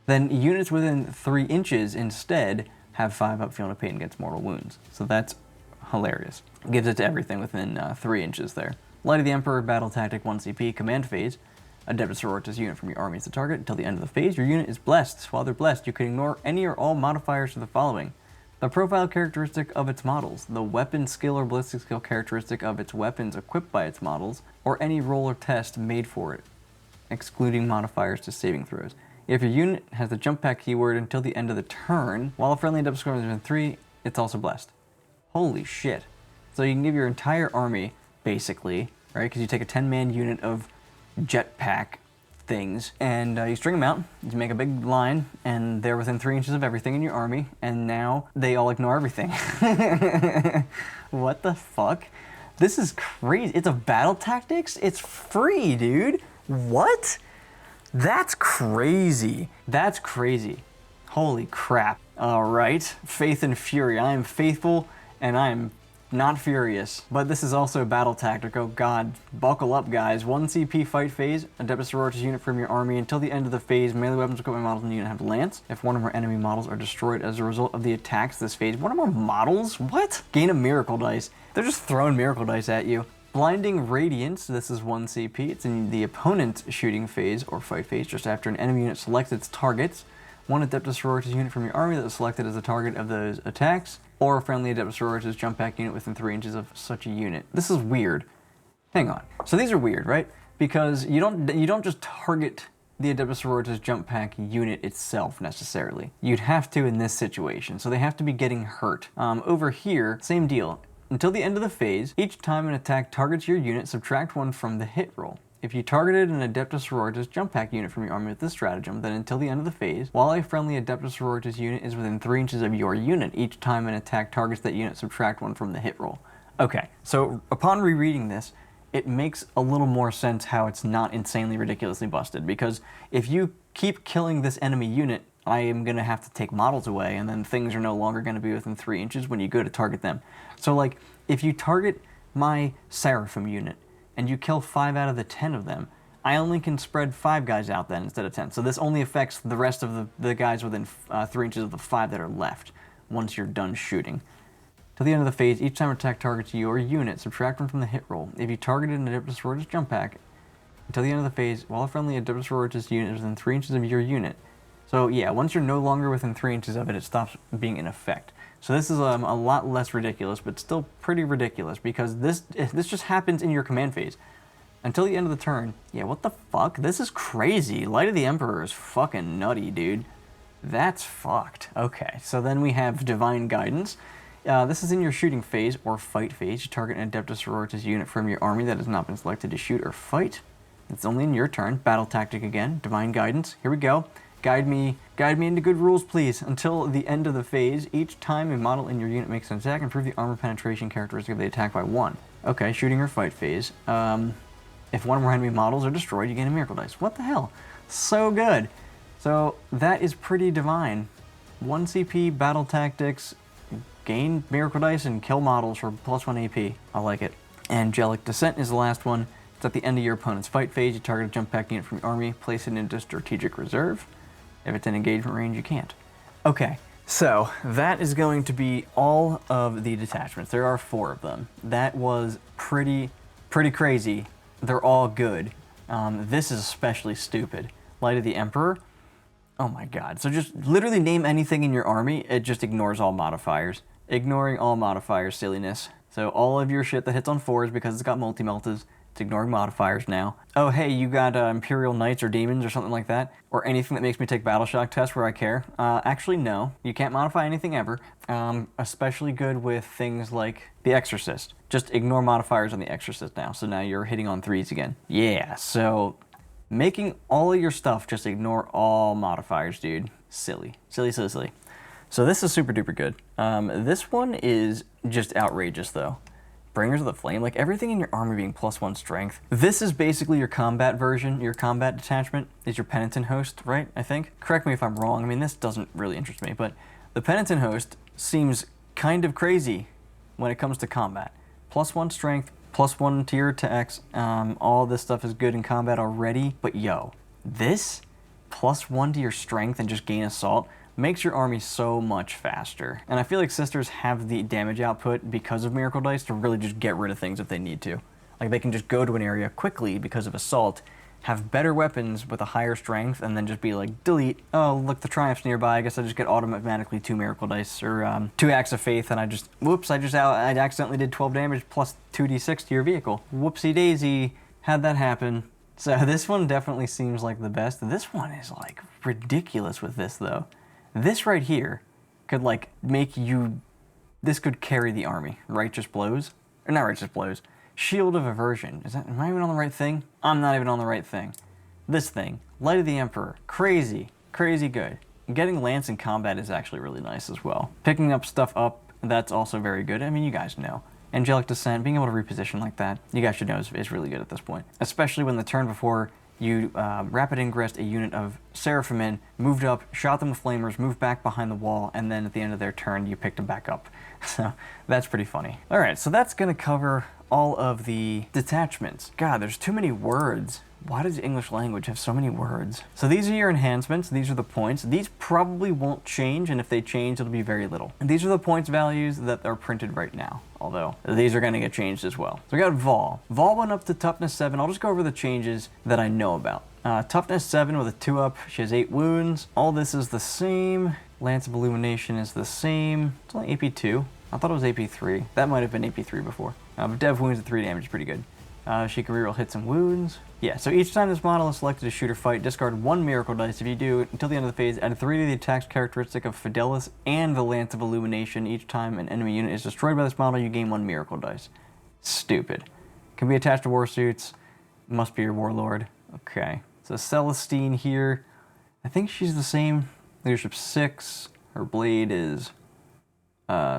then units within 3 inches instead have 5 up, feel no pain against mortal wounds. So that's hilarious. Gives it to everything within 3 inches there. Light of the Emperor, Battle Tactic, 1 CP, Command Phase. Adepta Sororitas unit from your army is the target. Until the end of the phase, your unit is blessed. While they're blessed, you can ignore any or all modifiers to the following. The profile characteristic of its models, the weapon skill or ballistic skill characteristic of its weapons equipped by its models, or any roll or test made for it, excluding modifiers to saving throws. If your unit has the jump pack keyword until the end of the turn, while a friendly Adepta Sororitas is within 3, it's also blessed. Holy shit. So you can give your entire army, basically, right? Because you take a 10-man unit of jetpack things, and you string them out, you make a big line, and they're within 3 inches of everything in your army, and now they all ignore everything. What the fuck? This is crazy. It's a battle tactics? It's free, dude. What? That's crazy. That's crazy. Holy crap. All right, Faith and Fury. I am faithful, and I am not furious, but this is also battle tactic. Oh god, buckle up guys. 1 CP fight phase, Adepta Sororitas unit from your army. Until the end of the phase, melee weapons equipment models in the unit have lance. If one or more enemy models are destroyed as a result of the attacks this phase, one or more models? What? Gain a miracle dice. They're just throwing miracle dice at you. Blinding Radiance, this is 1 CP. It's in the opponent's shooting phase or fight phase, just after an enemy unit selects its targets. One Adepta Sororitas unit from your army that is selected as the target of those attacks, or a friendly Adepta Sororitas jump pack unit within 3 inches of such a unit. This is weird. Hang on. So these are weird, right? Because you don't just target the Adepta Sororitas jump pack unit itself necessarily. You'd have to in this situation, so they have to be getting hurt. Over here, same deal. Until the end of the phase, each time an attack targets your unit, subtract 1 from the hit roll. If you targeted an Adepta Sororitas jump pack unit from your army with this stratagem, then until the end of the phase, while a friendly Adepta Sororitas unit is within 3 inches of your unit, each time an attack targets that unit, subtract 1 from the hit roll. Okay, so upon rereading this, it makes a little more sense how it's not insanely ridiculously busted, because if you keep killing this enemy unit, I am going to have to take models away, and then things are no longer going to be within 3 inches when you go to target them. So like, if you target my Seraphim unit, and you kill 5 out of the 10 of them, I only can spread 5 guys out then instead of 10. So this only affects the rest of the guys within 3 inches of the 5 that are left once you're done shooting. To the end of the phase, each time attack targets your unit, subtract 1 from the hit roll. If you targeted an Adepta Sororitas jump pack, until the end of the phase, while a friendly Adepta Sororitas unit is within 3 inches of your unit. So yeah, once you're no longer within 3 inches of it, it stops being in effect. So this is a lot less ridiculous, but still pretty ridiculous, because this just happens in your command phase. Until the end of the turn, yeah, what the fuck? This is crazy. Light of the Emperor is fucking nutty, dude. That's fucked. Okay, so then we have Divine Guidance. This is in your shooting phase or fight phase. You target an Adepta Sororitas unit from your army that has not been selected to shoot or fight. It's only in your turn. Battle tactic again. Divine guidance. Here we go. Guide me into good rules, please. Until the end of the phase, each time a model in your unit makes an attack, improve the armor penetration characteristic of the attack by 1. Okay, shooting or fight phase. If one or more enemy models are destroyed, you gain a miracle dice. What the hell? So good. So that is pretty divine. 1 CP, battle tactics, gain miracle dice, and kill models for +1 AP. I like it. Angelic Descent is the last one. It's at the end of your opponent's fight phase. You target a jump pack unit from your army, place it into strategic reserve. If it's in engagement range, you can't. Okay, so that is going to be all of the detachments. There are 4 of them. That was pretty crazy. They're all good. This is especially stupid. Light of the Emperor. Oh my god. So just literally name anything in your army, it just ignores all modifiers. Ignoring all modifiers, silliness. So all of your shit that hits on 4s because it's got multi-meltas, it's ignoring modifiers now. Oh hey, you got Imperial Knights or Demons or something like that? Or anything that makes me take Battle Shock tests where I care? Actually no, you can't modify anything ever. Especially good with things like the Exorcist. Just ignore modifiers on the Exorcist now, so now you're hitting on 3s again. Yeah, so making all of your stuff just ignore all modifiers, dude. Silly. Silly, silly, silly. So this is super duper good. This one is just outrageous though. Bringers of the Flame, like everything in your army being +1 strength. This is basically your combat version. Your combat detachment is your Penitent host, right? I think. Correct me if I'm wrong. I mean, this doesn't really interest me, but the Penitent host seems kind of crazy when it comes to combat. +1 strength, +1 to your attacks. All this stuff is good in combat already, but yo, this +1 to your strength and just gain assault makes your army so much faster. And I feel like Sisters have the damage output because of Miracle Dice to really just get rid of things if they need to. Like they can just go to an area quickly because of assault, have better weapons with a higher strength, and then just be like, delete. Oh, look, the Triumph's nearby. I guess I just get automatically 2 Miracle Dice, or 2 Acts of Faith, and I just, whoops, I accidentally did 12 damage plus 2d6 to your vehicle. Whoopsie daisy, how'd that happen? So this one definitely seems like the best. This one is like ridiculous with this though. This right here could like make you, this could carry the army. Righteous Blows, or not Righteous Blows, Shield of Aversion. Am I even on the right thing? I'm not even on the right thing. This thing, Light of the Emperor, crazy, crazy good. Getting Lance in combat is actually really nice as well. Picking up stuff up, that's also very good. I mean, you guys know. Angelic Descent, being able to reposition like that, you guys should know is really good at this point. Especially when the turn before you rapid ingressed a unit of Seraphim, moved up, shot them with flamers, moved back behind the wall, and then at the end of their turn, you picked them back up. So that's pretty funny. All right, so that's gonna cover all of the detachments. God, there's too many words. Why does the English language have so many words? So these are your enhancements, these are the points. These probably won't change, and if they change, it'll be very little. And these are the points values that are printed right now, although these are gonna get changed as well. So we got Vol. Vol went up to Toughness 7. I'll just go over the changes that I know about. Toughness 7 with a 2-up, she has 8 wounds. All this is the same. Lance of Illumination is the same. It's only AP 2. I thought it was AP 3. That might have been AP 3 before. But Dev wounds at 3 damage is pretty good. She can reroll hits and wounds. Yeah, so each time this model is selected to shoot or fight, discard 1 Miracle Dice. If you do, until the end of the phase, add 3 to the attack characteristic of Fidelis and the Lance of Illumination. Each time an enemy unit is destroyed by this model, you gain 1 Miracle Dice. Stupid. Can be attached to war suits. Must be your Warlord. Okay. So Celestine here, I think she's the same. Leadership 6. Her blade is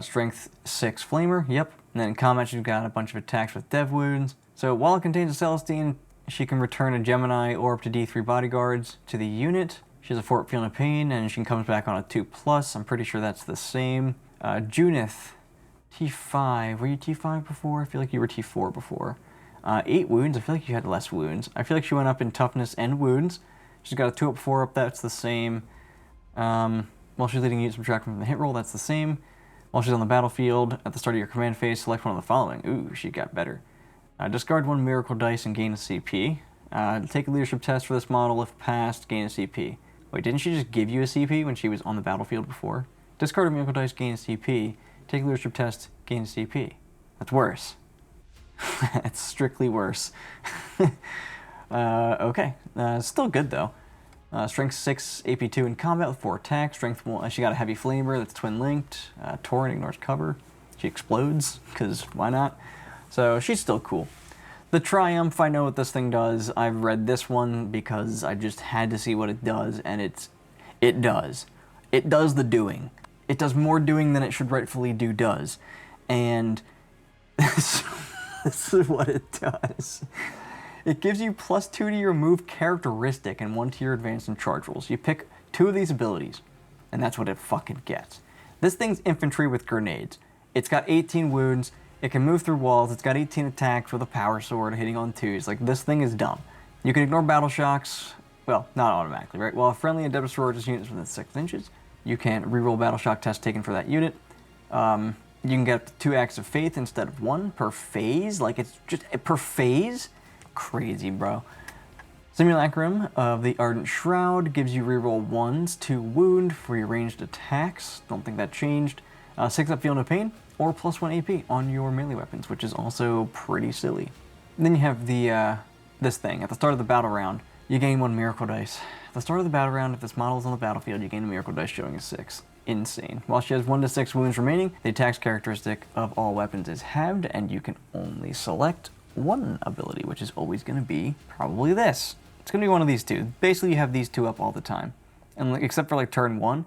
Strength 6 Flamer. Yep. And then in combat, she's got a bunch of attacks with Dev wounds. So while it contains a Celestine, she can return a Gemini or up to D3 bodyguards to the unit. She has a Fort Feeling of Pain, and she comes back on a 2+. I'm pretty sure that's the same. Junith, T5. Were you T5 before? I feel like you were T4 before. 8 wounds. I feel like you had less wounds. I feel like she went up in toughness and wounds. She's got a 2-up, 4-up. That's the same. While she's leading, you subtract from the hit roll. That's the same. While she's on the battlefield, at the start of your command phase, select one of the following. Ooh, she got better. Discard 1 Miracle Dice and gain a CP. Take a leadership test for this model. If passed, gain a CP. Wait, didn't she just give you a CP when she was on the battlefield before? Discard a Miracle Dice, gain a CP. Take a leadership test, gain a CP. That's worse. It's strictly worse. Okay, still good though. Strength 6, AP 2 in combat with 4 attacks. Strength 1, she got a Heavy Flamer that's twin linked. Torrent ignores cover. She explodes, because why not? So she's still cool. The Triumph, I know what this thing does. I've read this one because I just had to see what it does, and it does. It does the doing. It does more doing than it should rightfully does. And this is what it does. It gives you +2 to your move characteristic and 1 to your advanced and charge rolls. You pick 2 of these abilities, and that's what it fucking gets. This thing's infantry with grenades. It's got 18 wounds. It can move through walls. It's got 18 attacks with a power sword hitting on 2s. Like, this thing is dumb. You can ignore battle shocks. Well, not automatically, right? While a friendly Adepta Sororitas unit is within 6 inches, you can reroll battle shock test taken for that unit. You can get up to 2 acts of faith instead of 1 per phase. Like, it's just per phase. Crazy, bro. Simulacrum of the Ardent Shroud gives you reroll 1s to wound for your ranged attacks. Don't think that changed. 6 up Feel No Pain, or +1 AP on your melee weapons, which is also pretty silly. And then you have the this thing. At the start of the battle round, you gain 1 miracle dice. At the start of the battle round, if this model is on the battlefield, you gain a miracle dice showing a 6. Insane. While she has 1 to 6 wounds remaining, the attacks characteristic of all weapons is halved, and you can only select 1 ability, which is always going to be probably this. It's going to be one of these 2. Basically, you have these 2 up all the time. And except for like turn 1.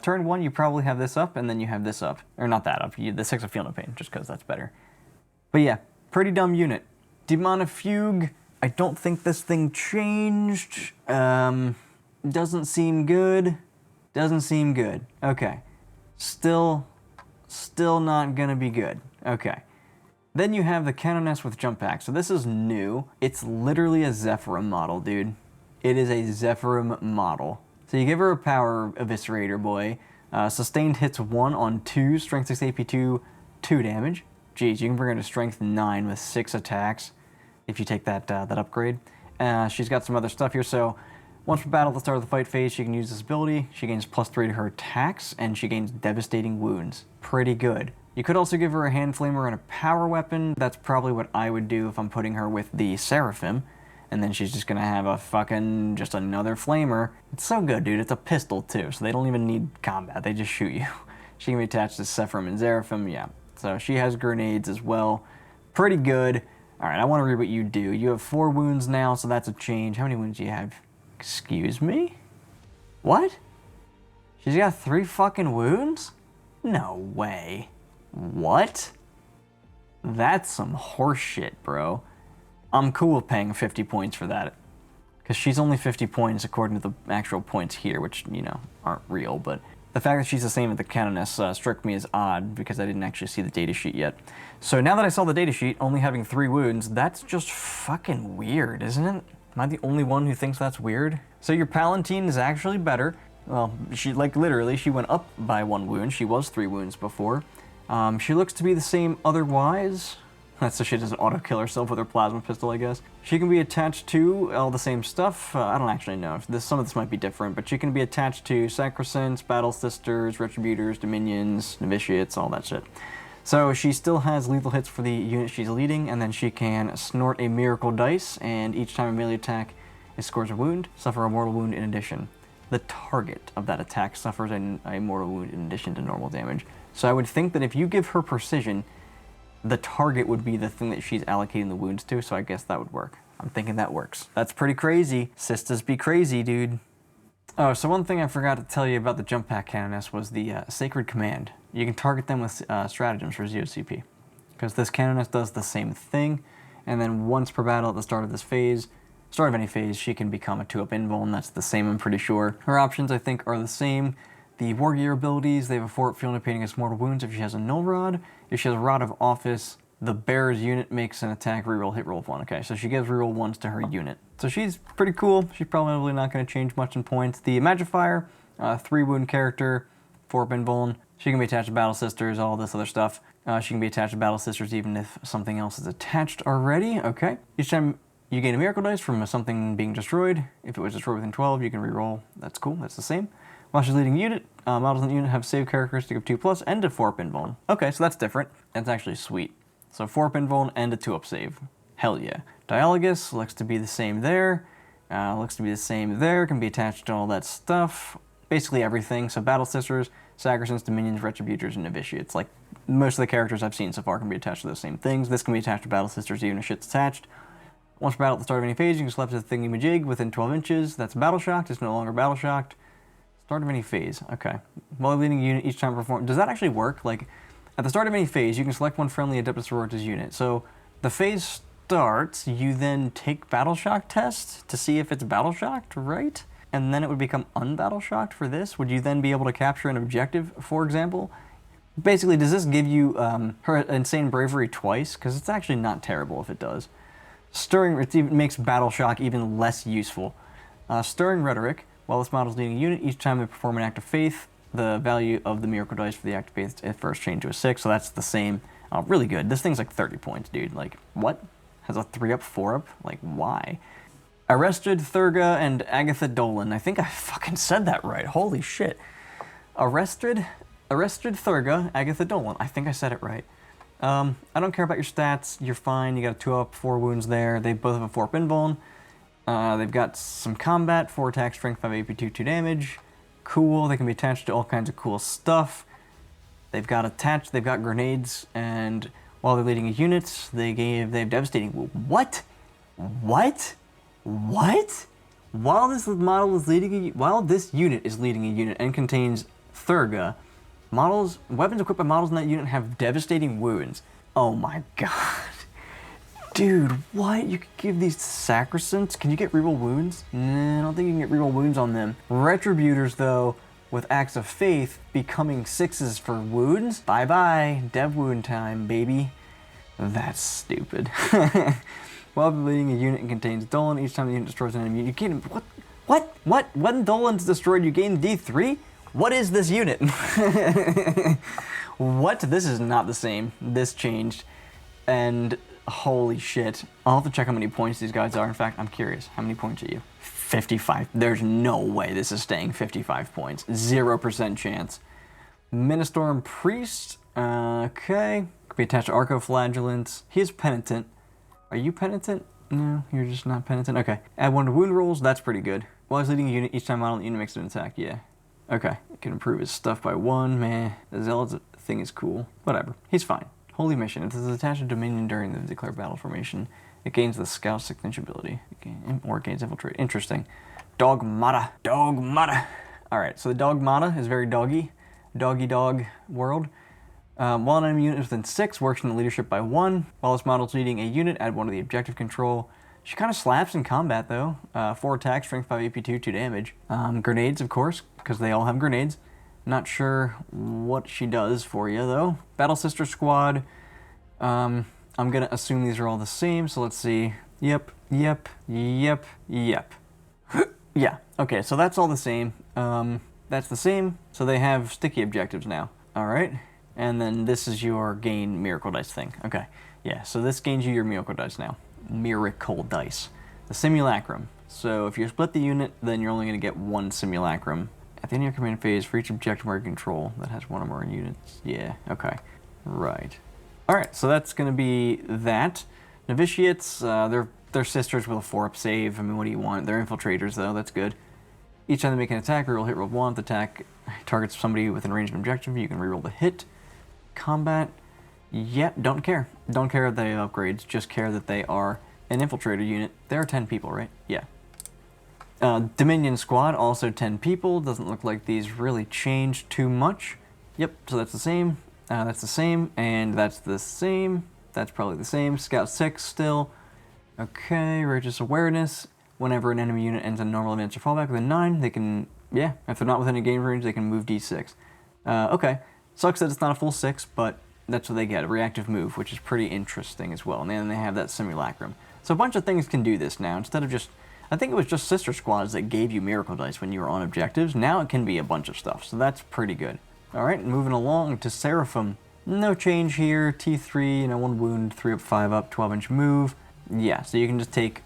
Turn 1, you probably have this up, and then you have this up. Or not that up, the 6 of Feel No Pain, just because that's better. But yeah, pretty dumb unit. Demonic Fugue, I don't think this thing changed. Doesn't seem good. Doesn't seem good. Okay. Still not gonna be good. Okay. Then you have the Canoness with Jump Pack. So this is new. It's literally a Zephyrim model, dude. It is a Zephyrim model. So you give her a power eviscerator, boy. Sustained hits 1 on 2, strength 6 AP2, 2 damage. Jeez, you can bring her to strength 9 with 6 attacks if you take that upgrade. She's got some other stuff here, so once per battle at the start of the fight phase, she can use this ability. She gains +3 to her attacks, and she gains devastating wounds. Pretty good. You could also give her a hand flamer and a power weapon. That's probably what I would do if I'm putting her with the Seraphim. And then she's just gonna have a fucking, just another flamer. It's so good, dude. It's a pistol, too, so they don't even need combat. They just shoot you. She can be attached to Sephirim and Seraphim, yeah. So she has grenades as well. Pretty good. All right, I want to read what you do. You have 4 wounds now, so that's a change. How many wounds do you have? Excuse me? What? She's got 3 fucking wounds? No way. What? That's some horseshit, bro. I'm cool with paying 50 points for that. Because she's only 50 points according to the actual points here, which, you know, aren't real. But the fact that she's the same as the Canoness struck me as odd because I didn't actually see the datasheet yet. So now that I saw the datasheet, only having 3 wounds, that's just fucking weird, isn't it? Am I the only one who thinks that's weird? So your Palatine is actually better. Well, she, like, literally, she went up by 1 wound. She was 3 wounds before. She looks to be the same otherwise. That's so she doesn't auto-kill herself with her plasma pistol, I guess. She can be attached to all the same stuff. I don't actually know. Some of this might be different, but she can be attached to Sacrosancts, Battle Sisters, Retributors, Dominions, Novitiates, all that shit. So she still has lethal hits for the unit she's leading, and then she can snort a miracle dice, and each time a melee attack it scores a wound, suffer a mortal wound in addition. The target of that attack suffers a mortal wound in addition to normal damage. So I would think that if you give her precision, the target would be the thing that she's allocating the wounds to, so I guess that would work. I'm thinking that works. That's pretty crazy. Sisters be crazy, dude. Oh, so one thing I forgot to tell you about the Jump Pack Canoness was the Sacred Command. You can target them with stratagems for 0 CP. Because this Canoness does the same thing, and then once per battle at the start of this phase, start of any phase, she can become a 2-up invuln. That's the same, I'm pretty sure. Her options, I think, are the same. The War Gear abilities, they have a 4-up Feel No Pain against mortal wounds if she has a Null Rod. If she has a Rod of Office, the Bear's unit makes an attack reroll hit roll of 1. Okay, so she gives reroll 1s to her unit. So she's pretty cool. She's probably not going to change much in points. The Magifier, 3-wound character, 4-up invuln. She can be attached to Battle Sisters, all this other stuff. She can be attached to Battle Sisters even if something else is attached already. Okay. Each time you gain a Miracle Dice from something being destroyed. If it was destroyed within 12, you can reroll. That's cool. That's the same. While she's leading a unit, models in the unit have save characteristic of 2+ and a 4-up invuln. Okay, so that's different. That's actually sweet. So 4-up invuln and a 2-up save. Hell yeah. Dialogus looks to be the same there. Can be attached to all that stuff. basically everything. So Battle Sisters, Sagristans, Dominions, Retributors, and Novitiates. Like, most of the characters I've seen so far can be attached to those same things. This can be attached to Battle Sisters even if shit's attached. Once battle at the start of any phase, you can select a thingy-majig within 12 inches. That's Battle Shocked. It's no longer Battle Shocked. Start of any phase. Okay. While leading a unit each time perform. Does that actually work? Like, at the start of any phase, you can select one friendly Adepta Sororitas unit. So the phase starts, you then take Battle Shock test to see if it's Battle Shocked, right? And then it would become unbattle shocked for this. Would you then be able to capture an objective, for example? Basically, does this give you her insane bravery twice? Because it's actually not terrible if it does. Stirring, it even makes Battle Shock even less useful. Stirring Rhetoric, while this model is leading a unit, each time they perform an act of faith, the value of the miracle dice for the act of faith at first changed to a 6, so that's the same. Really good. This thing's like 30 points, dude. Like, what? Has a 3-up, 4-up? Like, why? Arrested Thurga and Agatha Dolan. I think I fucking said that right. Holy shit. Arrested Thurga, Agatha Dolan. I think I said it right. I don't care about your stats. You're fine. You got a 2-up, 4 wounds there. They both have a 4-up invuln. They've got some combat, 4 attack, strength, 5 AP, 2 damage. Cool. They can be attached to all kinds of cool stuff. They've got grenades, and while they're leading a unit, they have devastating. What? What? What? While this unit is leading a unit and contains Thurga, weapons equipped by models in that unit have devastating wounds. Oh my god. Dude, what? You could give these to Sacristants? Can you get reroll wounds? Nah, I don't think you can get reroll wounds on them. Retributors, though, with Acts of Faith becoming 6s for wounds? Bye-bye. Dev wound time, baby. That's stupid. While leading a unit and contains Dolan, each time the unit destroys an enemy unit, you gain... What? When Dolan's destroyed, you gain D3? What is this unit? What? This is not the same. This changed. And holy shit. I'll have to check how many points these guys are. In fact, I'm curious. How many points are you? 55. There's no way this is staying 55 points. 0% chance. Ministorm Priest. Okay. Could be attached to Arcoflagellants. He is Penitent. Are you Penitent? No, you're just not Penitent. Okay. Add 1 to wound rolls. That's pretty good. While he's leading a unit, each time model unit makes an attack. Yeah. Okay. Can improve his stuff by 1. Meh. The Zealot's thing is cool. Whatever. He's fine. Holy Mission. If it's attached to Dominion during the declared battle formation, it gains the Scout 6th inch ability. Or it gains Infiltrate. Interesting. Dogmata. Dogmata. Alright, so the Dogmata is very doggy. Doggy dog world. While an enemy unit is within 6, works in the leadership by 1. While this model's leading a unit, add 1 to the objective control. She kind of slaps in combat, though. 4 attack, strength 5 AP, 2 damage. Grenades, of course, because they all have grenades. Not sure what she does for you, though. Battle Sister Squad. I'm going to assume these are all the same, so let's see. Yep. Yeah. Okay, so that's all the same. That's the same, so they have sticky objectives now. All right. And then this is your gain miracle dice thing. Okay, yeah, so this gains you your miracle dice now. Miracle dice. The simulacrum. So if you split the unit, then you're only going to get 1 simulacrum. At the end of your command phase, for each objective or control that has 1 or more units. Yeah, okay. Right. Alright, so that's going to be that. Novitiates, they're sisters with a 4-up save. I mean, what do you want? They're infiltrators, though. That's good. Each time they make an attack, reroll hit roll 1. If the attack targets somebody within range of an objective, you can reroll the hit. Combat, yeah, don't care. Don't care if they have upgrades, just care that they are an infiltrator unit. There are 10 people, right? Yeah. Dominion Squad, also 10 people. Doesn't look like these really changed too much. Yep, so that's the same. That's the same, and that's the same. That's probably the same. Scout 6 still. Okay, Righteous Awareness. Whenever an enemy unit ends on normal advance or fallback within 9, they can, yeah, if they're not within a game range, they can move D6. Okay. Sucks that it's not a full 6, but that's what they get, a reactive move, which is pretty interesting as well. And then they have that simulacrum. So a bunch of things can do this now. Instead of just, I think it was just Sister Squads that gave you miracle dice when you were on objectives. Now it can be a bunch of stuff, so that's pretty good. Alright, moving along to Seraphim. No change here, T3, 1 wound, 3 up, 5 up, 12-inch move. Yeah, so you can just take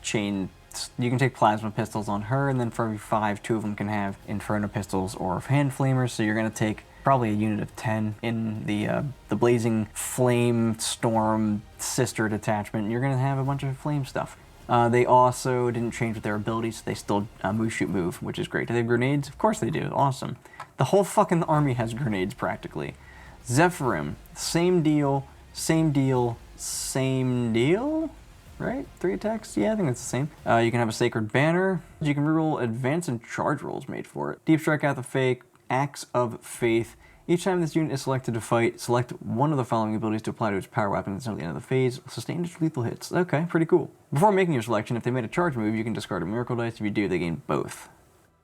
you can take plasma pistols on her, and then for every 5, 2 of them can have Inferno pistols or hand flamers, so you're going to take probably a unit of 10 in the Blazing Flame Storm Sister Detachment. You're going to have a bunch of flame stuff. They also didn't change with their abilities. They still move, shoot, move, which is great. Do they have grenades? Of course they do. Awesome. The whole fucking army has grenades, practically. Zephyrim, same deal, same deal, same deal? Right? 3 attacks? Yeah, I think that's the same. You can have a Sacred Banner. You can reroll advance and charge rolls made for it. Deep Strike, Act of Fate, Acts of Faith. Each time this unit is selected to fight, select one of the following abilities to apply to its power weapon until the end of the phase. Sustain its lethal hits. Okay, pretty cool. Before making your selection, if they made a charge move, you can discard a miracle dice. If you do, they gain both.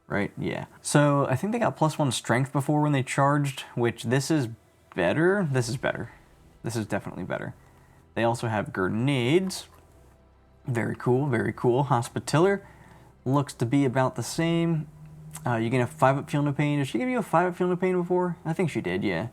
Right? Yeah. So I think they got +1 strength before when they charged, which this is better. This is better. This is definitely better. They also have grenades. Very cool, very cool. Hospitaller looks to be about the same. You can have 5-up Feel No Pain. Did she give you a 5-up Feel No Pain before? I think she did, yeah.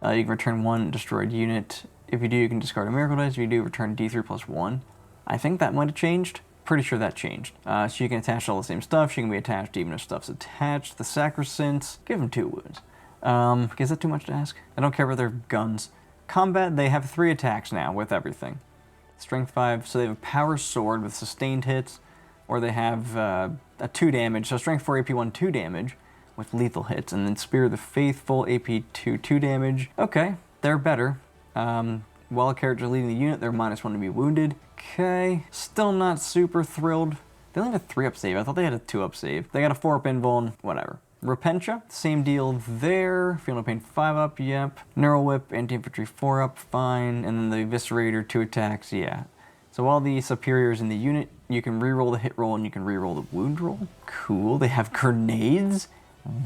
You can return 1 destroyed unit. If you do, you can discard a miracle dice. If you do, return D3 +1. I think that might have changed. Pretty sure that changed. So you can attach all the same stuff. She can be attached even if stuff's attached. The Sacrosanct, give them 2 wounds. Is that too much to ask? I don't care about their guns. Combat, they have 3 attacks now with everything. Strength 5, so they have a power sword with sustained hits, or they have a 2 damage, so strength 4, AP 1, 2 damage with lethal hits, and then Spear of the Faithful, AP 2, 2 damage. Okay, they're better. While a character leading the unit, they're -1 to be wounded. Okay, still not super thrilled. They only have a 3-up save. I thought they had a 2-up save. They got a 4-up invuln, whatever. Repentia, same deal there. Feel No Pain 5-up, yep. Neural Whip, Anti-Infantry 4-up, fine. And then the Eviscerator, 2 attacks, yeah. So while the superior is in the unit, you can reroll the hit roll and you can reroll the wound roll. Cool, they have grenades?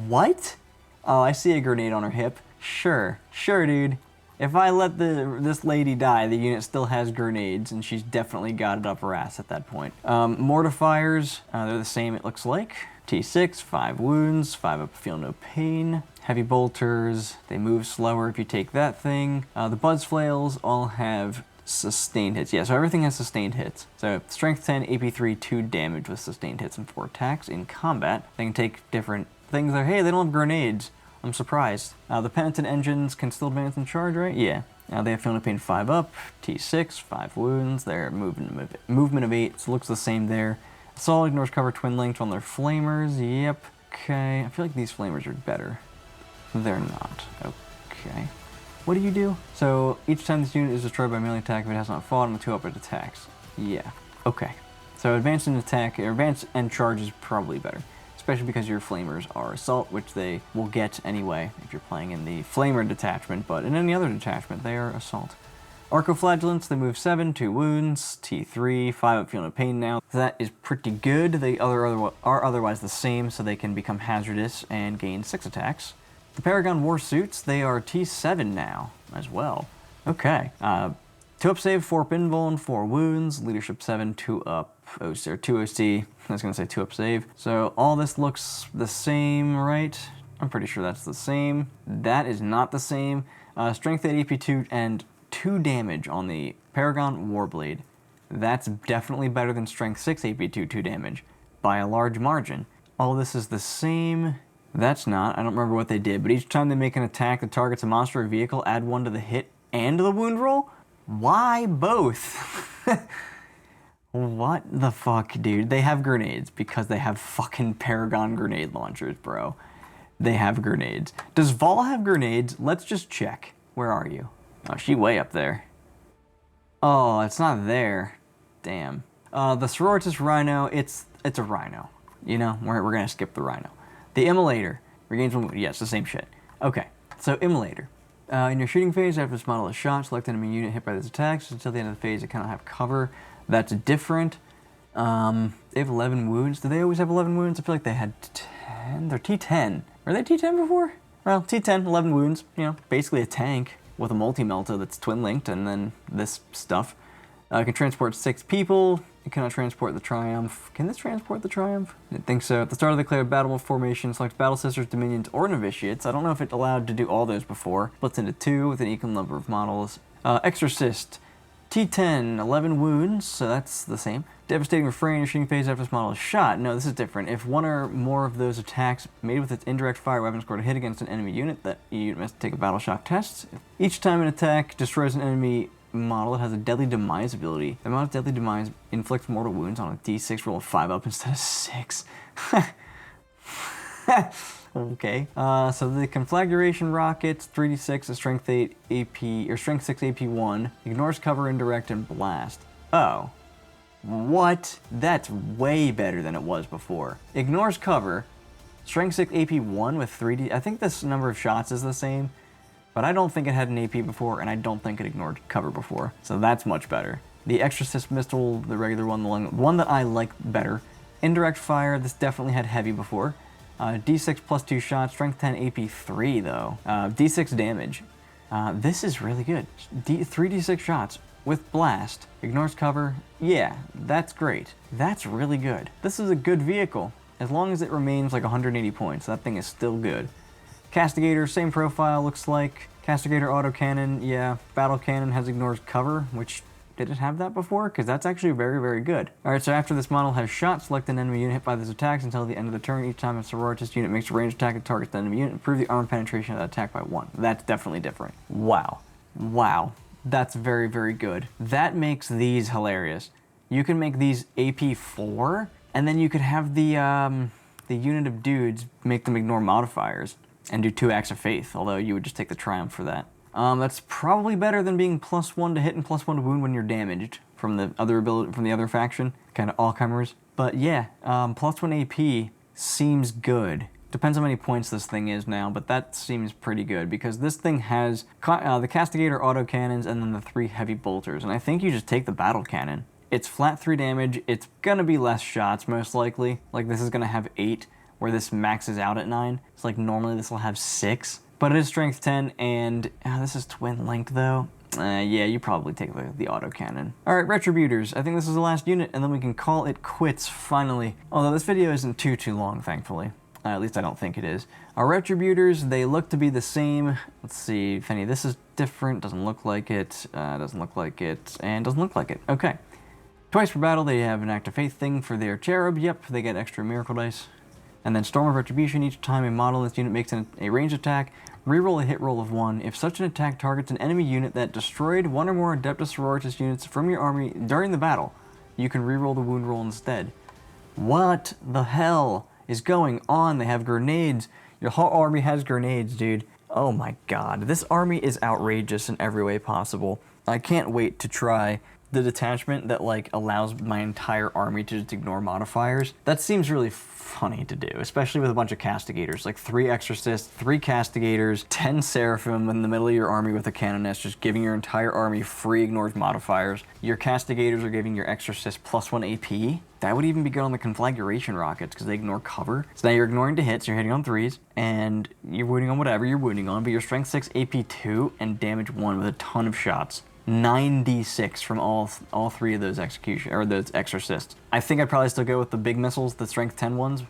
What? Oh, I see a grenade on her hip. Sure, dude. If I let this lady die, the unit still has grenades, and she's definitely got it up her ass at that point. Mortifiers, they're the same, it looks like. T6, 5 wounds, 5-up Feel No Pain. Heavy bolters, they move slower if you take that thing. The Buzz Flails all have sustained hits. Yeah, so everything has sustained hits. So strength 10, AP 3, 2 damage with sustained hits and 4 attacks in combat. They can take different things there. Hey, they don't have grenades. I'm surprised. The Penitent engines can still advance and charge, right? Yeah. They have Feel No Pain 5-up, T6, 5 wounds. They're movement of 8, so it looks the same there. Assault ignores cover twin linked on their flamers. Yep. Okay. I feel like these flamers are better. They're not. Okay. What do you do? So each time this unit is destroyed by melee attack, if it has not fought with 2-up, it attacks. Yeah. Okay. So advance and attack, or advance and charge is probably better. Especially because your flamers are assault, which they will get anyway if you're playing in the flamer detachment, but in any other detachment, they are assault. Arcoflagellants, they move 7, 2 wounds, T3, 5-up Feel No Pain now. That is pretty good. They are otherwise the same, so they can become hazardous and gain 6 attacks. The Paragon War Suits, they are T7 now as well. Okay. 2-up save, 4-up invuln, 4 wounds, leadership 7, 2-up, 2 OC. I was going to say 2-up save. So all this looks the same, right? I'm pretty sure that's the same. That is not the same. Strength 8, AP 2, and 2 damage on the Paragon Warblade. That's definitely better than Strength 6 AP2 2 damage by a large margin. All this is the same. That's not. I don't remember what they did, but each time they make an attack that targets a monster or vehicle, add 1 to the hit and the wound roll? Why both? What the fuck, dude? They have grenades because they have fucking Paragon grenade launchers, bro. They have grenades. Does Vol have grenades? Let's just check. Where are you? Oh, she way up there. Oh, it's not there. Damn. The Sororitas Rhino, it's a Rhino. You know, we're gonna skip the Rhino. The Immolator regains 1 wound. Yes, the same shit. Okay, so Immolator. In your shooting phase, after this model is shot, select enemy unit hit by this attack. So until the end of the phase, it cannot have cover. That's different. They have 11 wounds. Do they always have 11 wounds? I feel like they had 10. They're T10. Were they T10 before? Well, T10, 11 wounds. You know, basically a tank with a multi-melta that's twin-linked, and then this stuff. It can transport 6 people. It cannot transport the Triumph. Can this transport the Triumph? I didn't think so. At the start of the declared battle formation, select Battle Sisters, Dominions, or Novitiates. I don't know if it allowed to do all those before. Splits into 2 with an equal number of models. Exorcist. T10, 11 wounds, so that's the same. Devastating refrain, your shooting phase after this model is shot. No, this is different. If 1 or more of those attacks made with its indirect fire weapon scored a hit against an enemy unit, that unit must take a battle shock test. Each time an attack destroys an enemy model that has a Deadly Demise ability. The amount of Deadly Demise inflicts mortal wounds on a D6 roll of 5 up instead of 6. Okay. So the Conflagration Rockets, 3d6, a Strength 8 AP, or Strength 6 AP1, ignores cover, indirect, and blast. Oh. What? That's way better than it was before. Ignores cover, Strength 6 AP1 with 3d... I think this number of shots is the same, but I don't think it had an AP before, and I don't think it ignored cover before. So that's much better. The Exorcist Missile, the regular one, the one that I like better. Indirect fire, this definitely had heavy before. D6 plus 2 shots, Strength 10 AP3 though. D6 damage. This is really good. 3d6 shots with blast. Ignores cover. Yeah, that's great. That's really good. This is a good vehicle. As long as it remains like 180 points, that thing is still good. Castigator, same profile looks like. Castigator autocannon, yeah. Battle cannon has ignores cover, which... Did it have that before? Because that's actually very, very good. Alright, so after this model has shot, select an enemy unit hit by this attack until the end of the turn. Each time a Sororitas unit makes a ranged attack and targets the enemy unit, improve the armor penetration of that attack by 1. That's definitely different. Wow. Wow. That's very, very good. That makes these hilarious. You can make these AP4, and then you could have the unit of dudes make them ignore modifiers and do 2 acts of faith, although you would just take the triumph for that. That's probably better than being +1 to hit and +1 to wound when you're damaged from the other ability, from the other faction, kind of all-comers. But yeah, +1 AP seems good. Depends how many points this thing is now, but that seems pretty good because this thing has the Castigator autocannons and then the 3 heavy bolters, and I think you just take the battle cannon. It's flat 3 damage. It's gonna be less shots most likely. Like this is gonna have 8, where this maxes out at 9. It's like normally this will have 6. But it is Strength 10, and this is Twin Link, though. Yeah, you probably take the autocannon. Alright, Retributors. I think this is the last unit, and then we can call it quits, finally. Although this video isn't too long, thankfully. At least I don't think it is. Our Retributors, they look to be the same. Let's see if any of this is different. Doesn't look like it. Doesn't look like it. And doesn't look like it. Okay. Twice per battle, they have an Act of Faith thing for their Cherub. Yep, they get extra Miracle Dice. And then Storm of Retribution, each time a model in this unit makes a ranged attack, reroll a hit roll of 1. If such an attack targets an enemy unit that destroyed 1 or more Adepta Sororitas units from your army during the battle, you can reroll the wound roll instead. What the hell is going on? They have grenades. Your whole army has grenades, dude. Oh my god. This army is outrageous in every way possible. I can't wait to try the detachment that like allows my entire army to just ignore modifiers. That seems really funny to do, especially with a bunch of castigators, like 3 exorcists, 3 castigators, 10 seraphim in the middle of your army with a canoness, just giving your entire army free ignores modifiers. Your castigators are giving your exorcist +1 AP. That would even be good on the Conflagration Rockets because they ignore cover. So now you're ignoring to hits, you're hitting on 3s, and you're wounding on whatever you're wounding on, but you're Strength 6 AP2 and damage 1 with a ton of shots. 9d6 from all 3 of those those exorcists. I think I'd probably still go with the big missiles, the Strength 10 ones.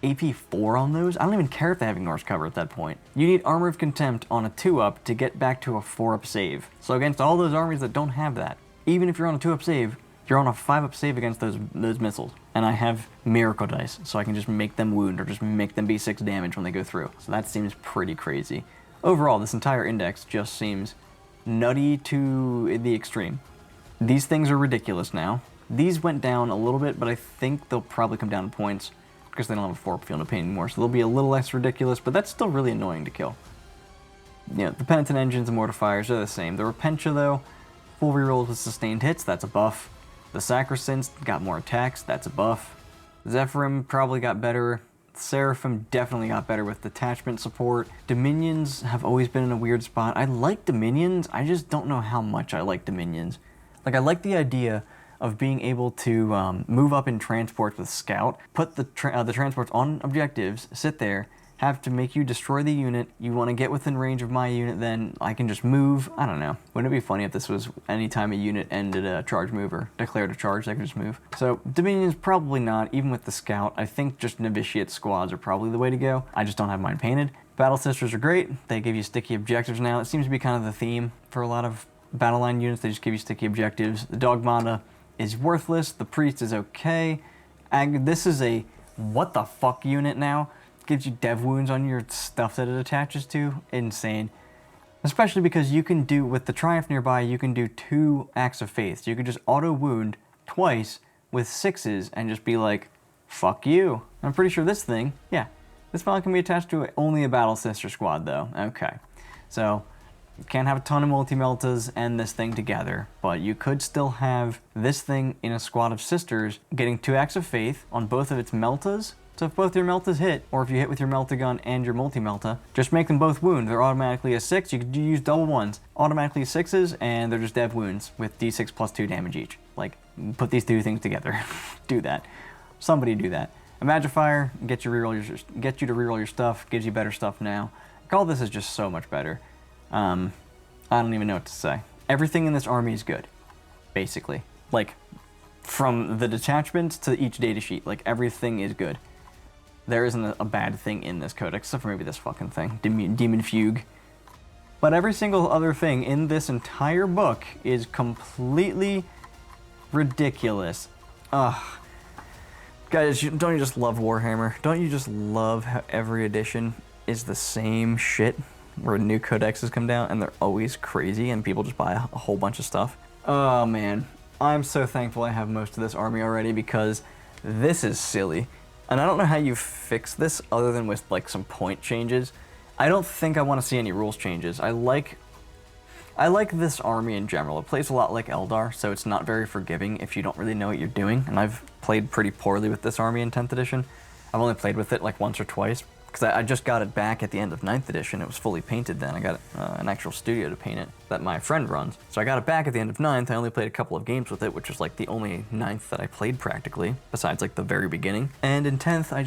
AP4 on those? I don't even care if they have ignores cover at that point. You need Armor of Contempt on a 2-up to get back to a 4-up save. So against all those armies that don't have that, even if you're on a 2-up save, you're on a 5-up save against those missiles. And I have Miracle Dice, so I can just make them wound or just make them be 6 damage when they go through. So that seems pretty crazy. Overall, this entire index just seems nutty to the extreme. These things are ridiculous now. These went down a little bit, but I think they'll probably come down in points because they don't have a 4-up field of pain anymore, so they'll be a little less ridiculous, but that's still really annoying to kill. You know, the Penitent engines and mortifiers are the same. The Repentia, though, full rerolls with sustained hits, that's a buff. The Sacrosanct got more attacks, that's a buff. Zephyrim probably got better. Seraphim definitely got better with detachment support. Dominions have always been in a weird spot. I like Dominions, I just don't know how much I like Dominions. Like, I like the idea of being able to move up in transports with Scout, put the transports on objectives, sit there, have to make you destroy the unit. You want to get within range of my unit, then I can just move. I don't know. Wouldn't it be funny if this was any time a unit ended a charge move or declared a charge, they could just move? So Dominions probably not, even with the Scout. I think just Novitiate squads are probably the way to go. I just don't have mine painted. Battle Sisters are great. They give you sticky objectives now. It seems to be kind of the theme for a lot of battle line units. They just give you sticky objectives. The Dogmata is worthless. The Priest is okay. This is a what the fuck unit now. Gives you dev wounds on your stuff that it attaches to. Insane. Especially because you can do, with the Triumph nearby, you can do 2 Acts of Faith. So you could just auto-wound twice with 6s and just be like, fuck you. I'm pretty sure this thing, yeah, this file can be attached to only a Battle Sister squad though. Okay, so you can't have a ton of multi-meltas and this thing together, but you could still have this thing in a squad of sisters getting 2 Acts of Faith on both of its meltas. So if both your meltas hit, or if you hit with your melta gun and your multi-melta, just make them both wound. They're automatically a 6. You could use double 1s. Automatically 6s, and they're just dev wounds with d6 plus 2 damage each. Like, put these 2 things together. Do that. Somebody do that. A Magifier, get you to reroll your stuff, gives you better stuff now. All this is just so much better. I don't even know what to say. Everything in this army is good, basically. Like, from the detachments to each datasheet, like, everything is good. There isn't a bad thing in this codex, except for maybe this fucking thing, Demon Fugue. But every single other thing in this entire book is completely ridiculous. Ugh. Guys, don't you just love Warhammer? Don't you just love how every edition is the same shit? Where new codexes come down and they're always crazy and people just buy a whole bunch of stuff? Oh man, I'm so thankful I have most of this army already because this is silly. And I don't know how you fix this other than with like some point changes. I don't think I want to see any rules changes. I like this army in general. It plays a lot like Eldar, so it's not very forgiving if you don't really know what you're doing. And I've played pretty poorly with this army in 10th edition. I've only played with it like once or twice, because I just got it back at the end of 9th edition. It was fully painted then. I got an actual studio to paint it that my friend runs. So I got it back at the end of 9th. I only played a couple of games with it, which was like the only 9th that I played practically, besides like the very beginning. And in 10th, I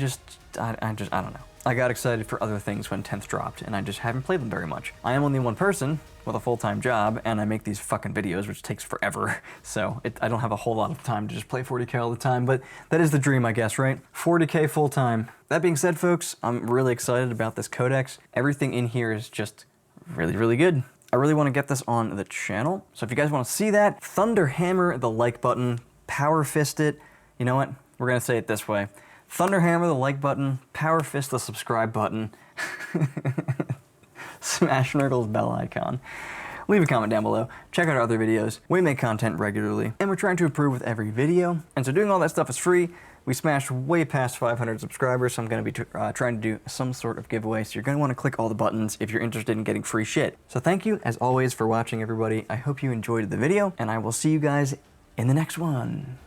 don't know. I got excited for other things when 10th dropped, and I just haven't played them very much. I am only one person with a full-time job, and I make these fucking videos, which takes forever. So I don't have a whole lot of time to just play 40k all the time, but that is the dream, I guess, right? 40k full-time. That being said, folks, I'm really excited about this codex. Everything in here is just really, really good. I really want to get this on the channel, so if you guys want to see that, thunder hammer the like button, power fist it. You know what? We're gonna say it this way. Thunder hammer the like button, power fist the subscribe button, smash Nurgle's bell icon. Leave a comment down below, check out our other videos. We make content regularly, and we're trying to improve with every video. And so doing all that stuff is free. We smashed way past 500 subscribers, so I'm gonna be trying to do some sort of giveaway, so you're gonna wanna click all the buttons if you're interested in getting free shit. So thank you, as always, for watching, everybody. I hope you enjoyed the video, and I will see you guys in the next one.